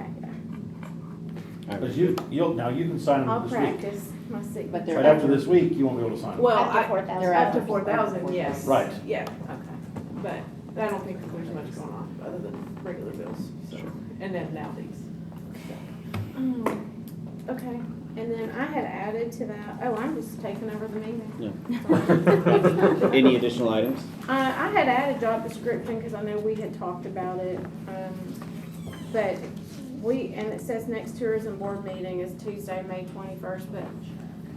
Because you can sign I'll them this week. practice my signature. But they're- Right after this week, you won't be able to sign them. Well, After I, 4,000. up to 4,000, yes. Right. Yeah, Okay. but I don't think that there's much going on other than regular bills, so, and then now these. Okay, and then I had added to that, oh, I'm just taking over the meeting. Yeah. Any additional items? I had added job description because I know we had talked about it, but and it says next tourism board meeting is Tuesday, May 21st, but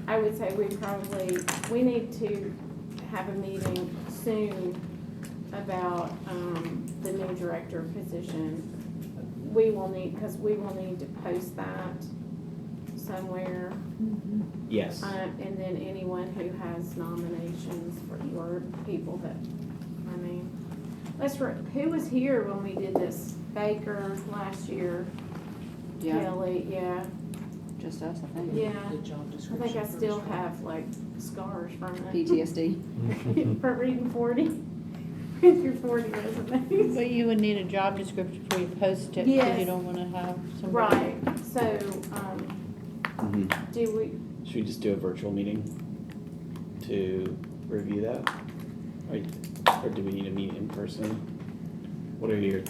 I would say we need to have a meeting soon about, the new director position. Because we will need to post that somewhere. Yes. And then anyone who has nominations for your people that, who was here when we did this? Baker last year, Yeah, Kelly, yeah, just us, I think. yeah. The job I description. think I still first. have like scars from it. PTSD. For reading 40, read through 40 resumes. But you would need a job description before you post it, because Yes. you don't wanna have somebody. Right, so, Mhm. do we, Should we just do a virtual meeting to review that? Or do we need to meet in person? What are your,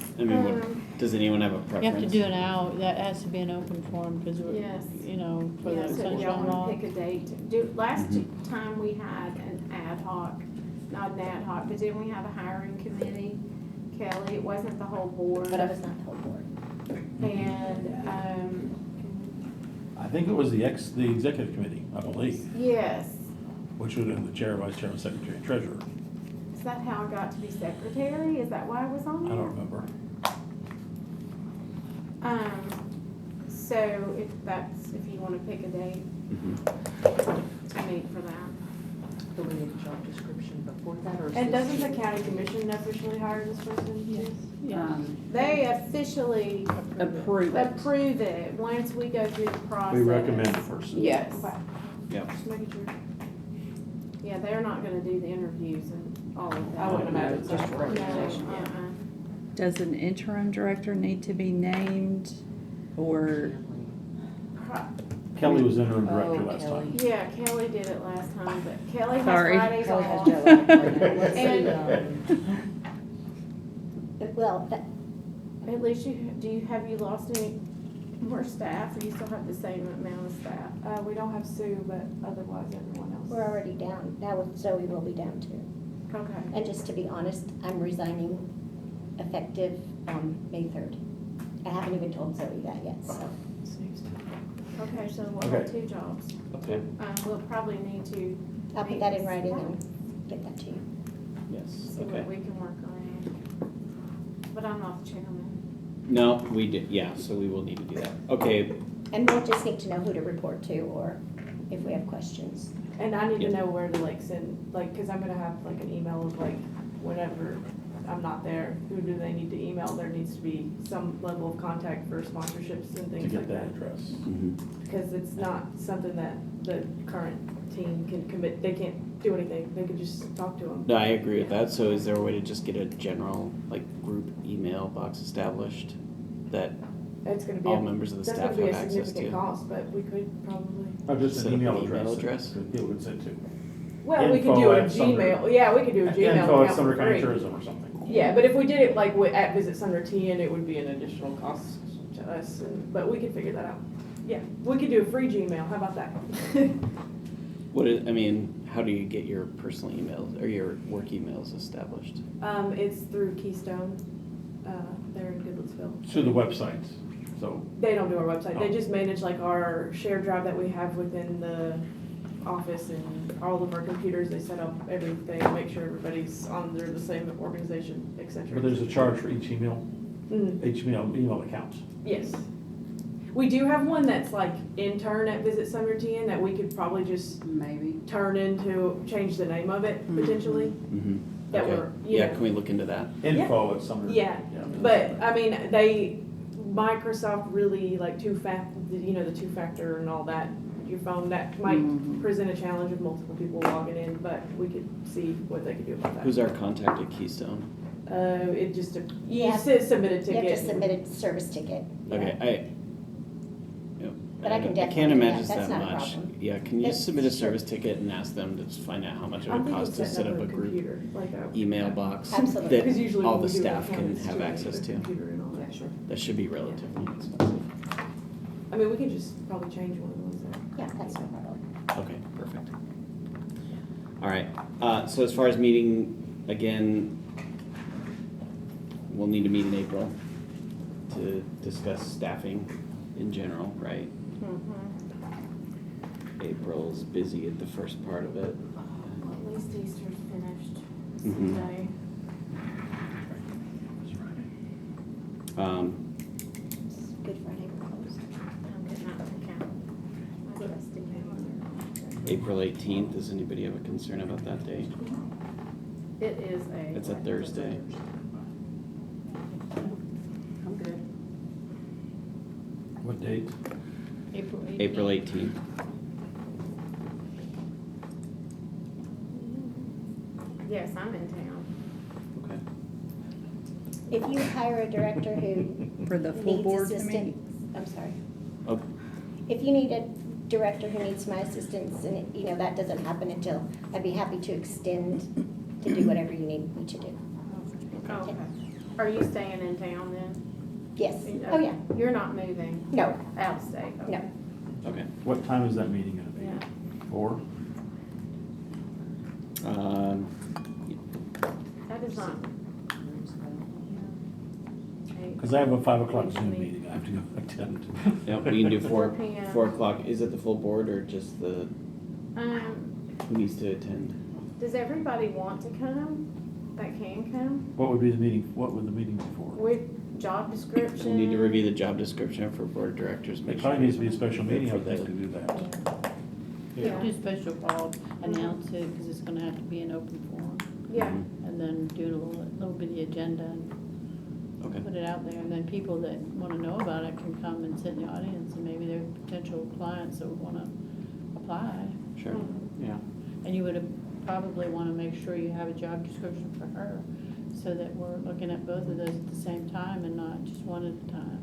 does anyone have a preference? You have to do an hour, that has to be an open forum, because we're, Yes. you know, for yeah, the so y'all sunshine law. wanna pick a date? Last time we had an ad hoc, not an ad hoc, but then we had a hiring committee, Kelly, it wasn't the whole board. But I was not the whole board. And, I think it was the executive committee, I believe, yes, which would have been the chair, vice chairman, secretary, and treasurer. is that how I got to be secretary? Is that why I was on I there? don't remember. So if you wanna pick a date Mhm. to meet for that. Do we need a job description before that, or is And this doesn't the just- county commission officially hire this person? Yes, yeah. They officially Approve it. approve it once we go through the process. We recommend a person. Yes. Okay. Yep. Just making sure. Yeah, they're not gonna do the interviews and all of that. I wouldn't imagine so. Just a No, recommendation, yeah. Does an interim director need to be named, or? Kelly was interim director Oh, last Kelly. time. Yeah, Kelly did it last time, but Kelly has Sorry. Fridays Kelly has off. Joe out right now. Let's see, And- Well, that, At least have you lost any more staff, or you still have the same amount of staff? We don't have Sue, but otherwise everyone else. we're already down. Now with Zoe, we'll be down too. Okay. And just to be honest, I'm resigning effective, May 3rd. I haven't even told Zoe that yet, so. Okay, so we'll have Okay. 2 jobs. Okay, We'll probably need to I'll put that in writing and get that to you. yes, see okay. what we can work around. But I'm not the chairman. No, we did, yeah, so we will need to do that. Okay, And we'll just need to know who to report to or if we have questions. And I need to Yeah. know where to like send, like, cause I'm gonna have like an email of like, whenever I'm not there, who do they need to email? There needs to be some level of contact for sponsorships and To things get like that that. address. mhm. Cause it's not something that the current team can commit, they can't do anything, they can just talk to them. No, I agree with that. So is there a way to just get a general, like, group email box established that That's gonna be, all members of the that's staff gonna be have a access significant to? cost, but we could probably, Just Set an up email an address. email address? That people would send to. well, we could do a Info@Sumner. Gmail, yeah, we could do a Gmail Info at account Sumner for County free. Tourism or something. Yeah, but if we did it like at Visit Sumner TN, it would be an additional cost to us, but we could figure that out. Yeah, we could do a free Gmail, how about that? I mean, how do you get your personal emails or your work emails established? It's through Keystone, they're in Goodlettsville. To the website, so. They don't do our website, they Oh. just manage like our shared drive that we have within the office and all of our computers, they set up everything, make sure everybody's under the same organization, et cetera. But there's a charge for each email, Mhm. email account. Yes. We do have one that's like intern at Visit Sumner TN that we could probably just Maybe. change the name of it potentially. Mm-hmm. That Okay. we're, you Yeah, know. can we look into that? Info at Sumner. Yeah, but I mean, Microsoft really like the two-factor and all that, your phone, that might Mhm. present a challenge with multiple people logging in, but we could see what they could do about that. Who's our contact at Keystone? It just, you Yeah. submit a You ticket. have to submit a service ticket. Okay, But I can I definitely can't do that. imagine it's That's that not a much. problem. Yeah, can you It's- submit a sure. service ticket and ask them to find out how much it I'm would thinking cost to set up a group computer, like a. email box Absolutely. that Because usually all when the we do staff an can account, it's have to access the to? computer and all that. That should be relatively inexpensive. I mean, we could just probably change one of the ones there. Yeah, that's no problem. Okay, perfect. All right, so as far as meeting, again, we'll need to meet in April to discuss staffing in general, right? April's busy at the first part of it. Well, at least Easter's finished Mhm. today. Good Friday, we're closed. I'm getting out of the count. My trusty calendar. April 18th, does anybody have a concern about that date? It is a. It's a Thursday. I'm good. What date? April 18th. April 18th. Yes, I'm in town. Okay. If you hire a director who For the full needs board to assistance, meet? I'm sorry. Oh, If you need a director who needs my assistance, and, that doesn't happen until, I'd be happy to extend to do whatever you need me to do. Oh, okay. Are you staying in town then? Yes. Oh, yeah. You're not moving No, out of state? Okay. no. okay. What time is that meeting gonna be? Yeah. 4? That is not. Because I have a 5 o'clock Zoom meeting I have to go attend. Yeah, we can do 4 p.m. 4 o'clock. Is it the full board or just the, who needs to attend? Does everybody want to come that can come? What would be the meeting, what would the meeting be for? With job description? We need to review the job description for board of directors. make It sure probably needs to be a special meeting, I for would think, the- to do that. Yeah. Do special call, announce it, because it's gonna have to be an open forum, Yeah, and then do a little bit of the agenda and Okay. put it out there, and then people that wanna know about it can come and sit in the audience, and maybe they're potential clients that would wanna apply. Sure, yeah. And you would probably wanna make sure you have a job description for her, so that we're looking at both of those at the same time and not just one at a time.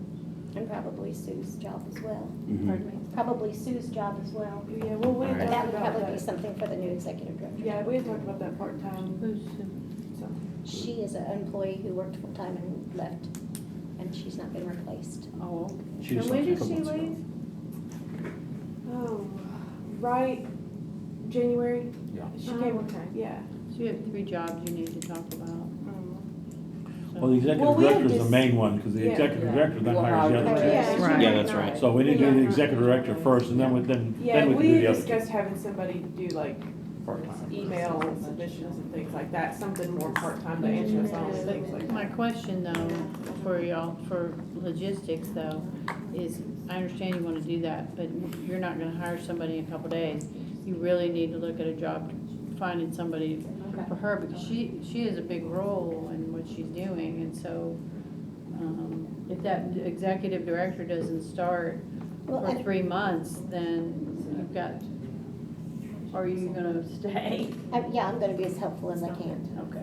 And probably Sue's job as well. Mhm. Pardon me. Probably Sue's job as well. Yeah, well, we had Alright. But that talked would about probably be that. something for the new executive director. Yeah, we had talked about that part-time, Who's, so. She is an employee who worked full-time and left, and she's not been replaced. oh, She and just when left did a she couple months ago. leave? Oh, right, January? Yeah. She Oh, came, okay. yeah. so you have 3 jobs you need to talk about. So- Well, the Well, executive we had director is the just- main one, because the Yeah. executive director then Well, hires the other how- two. Yeah, Right. Yeah, that's right. So we need to do the executive director first, and then we can Yeah, do we the had other discussed two. having somebody do like Part-time. email submissions and things like that, something more part-time to answer us on things like My that. question though, for y'all, for logistics though, is, I understand you wanna do that, but you're not gonna hire somebody in a couple days. You really need to look at a job, finding somebody for her, because she has a big role in what she's doing, and so, if that executive director doesn't start Well, for 3 months, then you've got Or are you gonna stay? Yeah, I'm gonna be as helpful as I can Okay,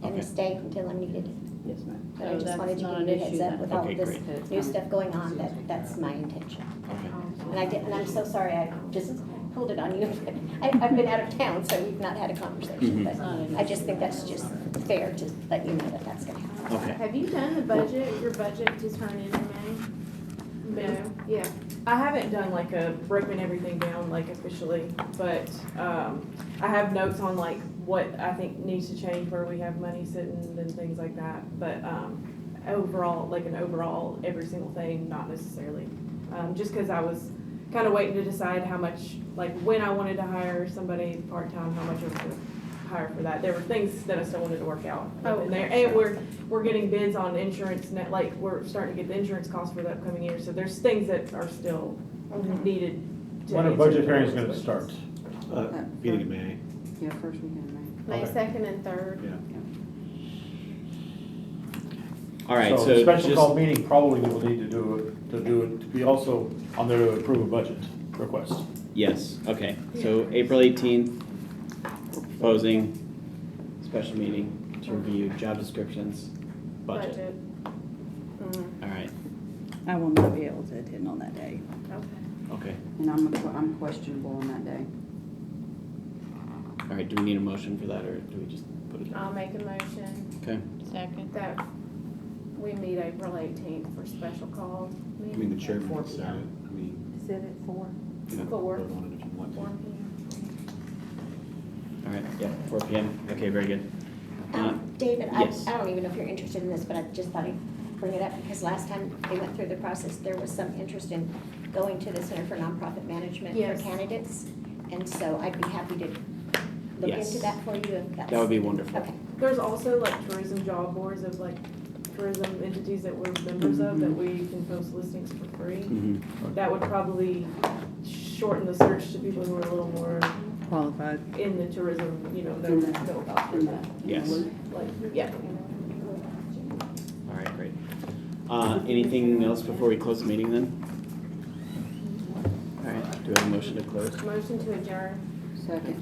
and Okay. stay until I'm needed. yes, ma'am. But I So just that's wanted to not give you a an heads issue up then. with all Okay, of this great. new stuff going on, that's my intention. Okay. And I'm so sorry I just pulled it on you. I've been out of town, so we've not had a conversation, Mhm. but I just think that's just fair to let you know that that's gonna happen. Okay. Have you done the budget, your budget to turn in May? No, yeah. I haven't done like broken everything down like officially, but, I have notes on like what I think needs to change, where we have money sitting and things like that. But, overall, like an overall, every single thing, not necessarily. Just cause I was kinda waiting to decide how much, like when I wanted to hire somebody part-time, how much I was gonna hire for that. There were things that I still wanted to work out in there. And we're getting bids on insurance, like, we're starting to get the insurance costs for the upcoming year, so there's things that are still needed to. When are answer budget the hearings gonna questions. start? Beginning of May. Yeah, first weekend in May. May Okay. 2nd and 3rd. Yeah. All right, So so the special call just, meeting probably will need to do it, to be also on there to approve a budget request. yes, okay. So April 18th, proposing special meeting to review job descriptions, budget. All right, I will not be able to attend on that day. Okay. okay. And I'm questionable on that day. All right, do we need a motion for that, or do we just put it I'll down? make a motion Okay, Second. that we meet April 18th for special call I mean, meeting. the chairman 4 would say it. I mean, Is it at 4? you know, 4. vote on it if you want 4 to. p.m. all right, yeah, 4 PM, okay, very good. David, yes. I don't even know if you're interested in this, but I just thought I'd bring it up because last time they went through the process, there was some interest in going to the Center for Nonprofit Management for Yes. candidates. And so I'd be happy to look Yes. into that for you if that's. That would be wonderful. Okay. There's also like tourism job boards of like tourism entities that we're members of that we can post listings for free. Mhm. That would probably shorten the search to people who are a little more Qualified. in the tourism, know about tourism. Yes. Like, yeah. All right, great. Anything else before we close the meeting then? All right, do we have a motion to close? Motion to adjourn. Second.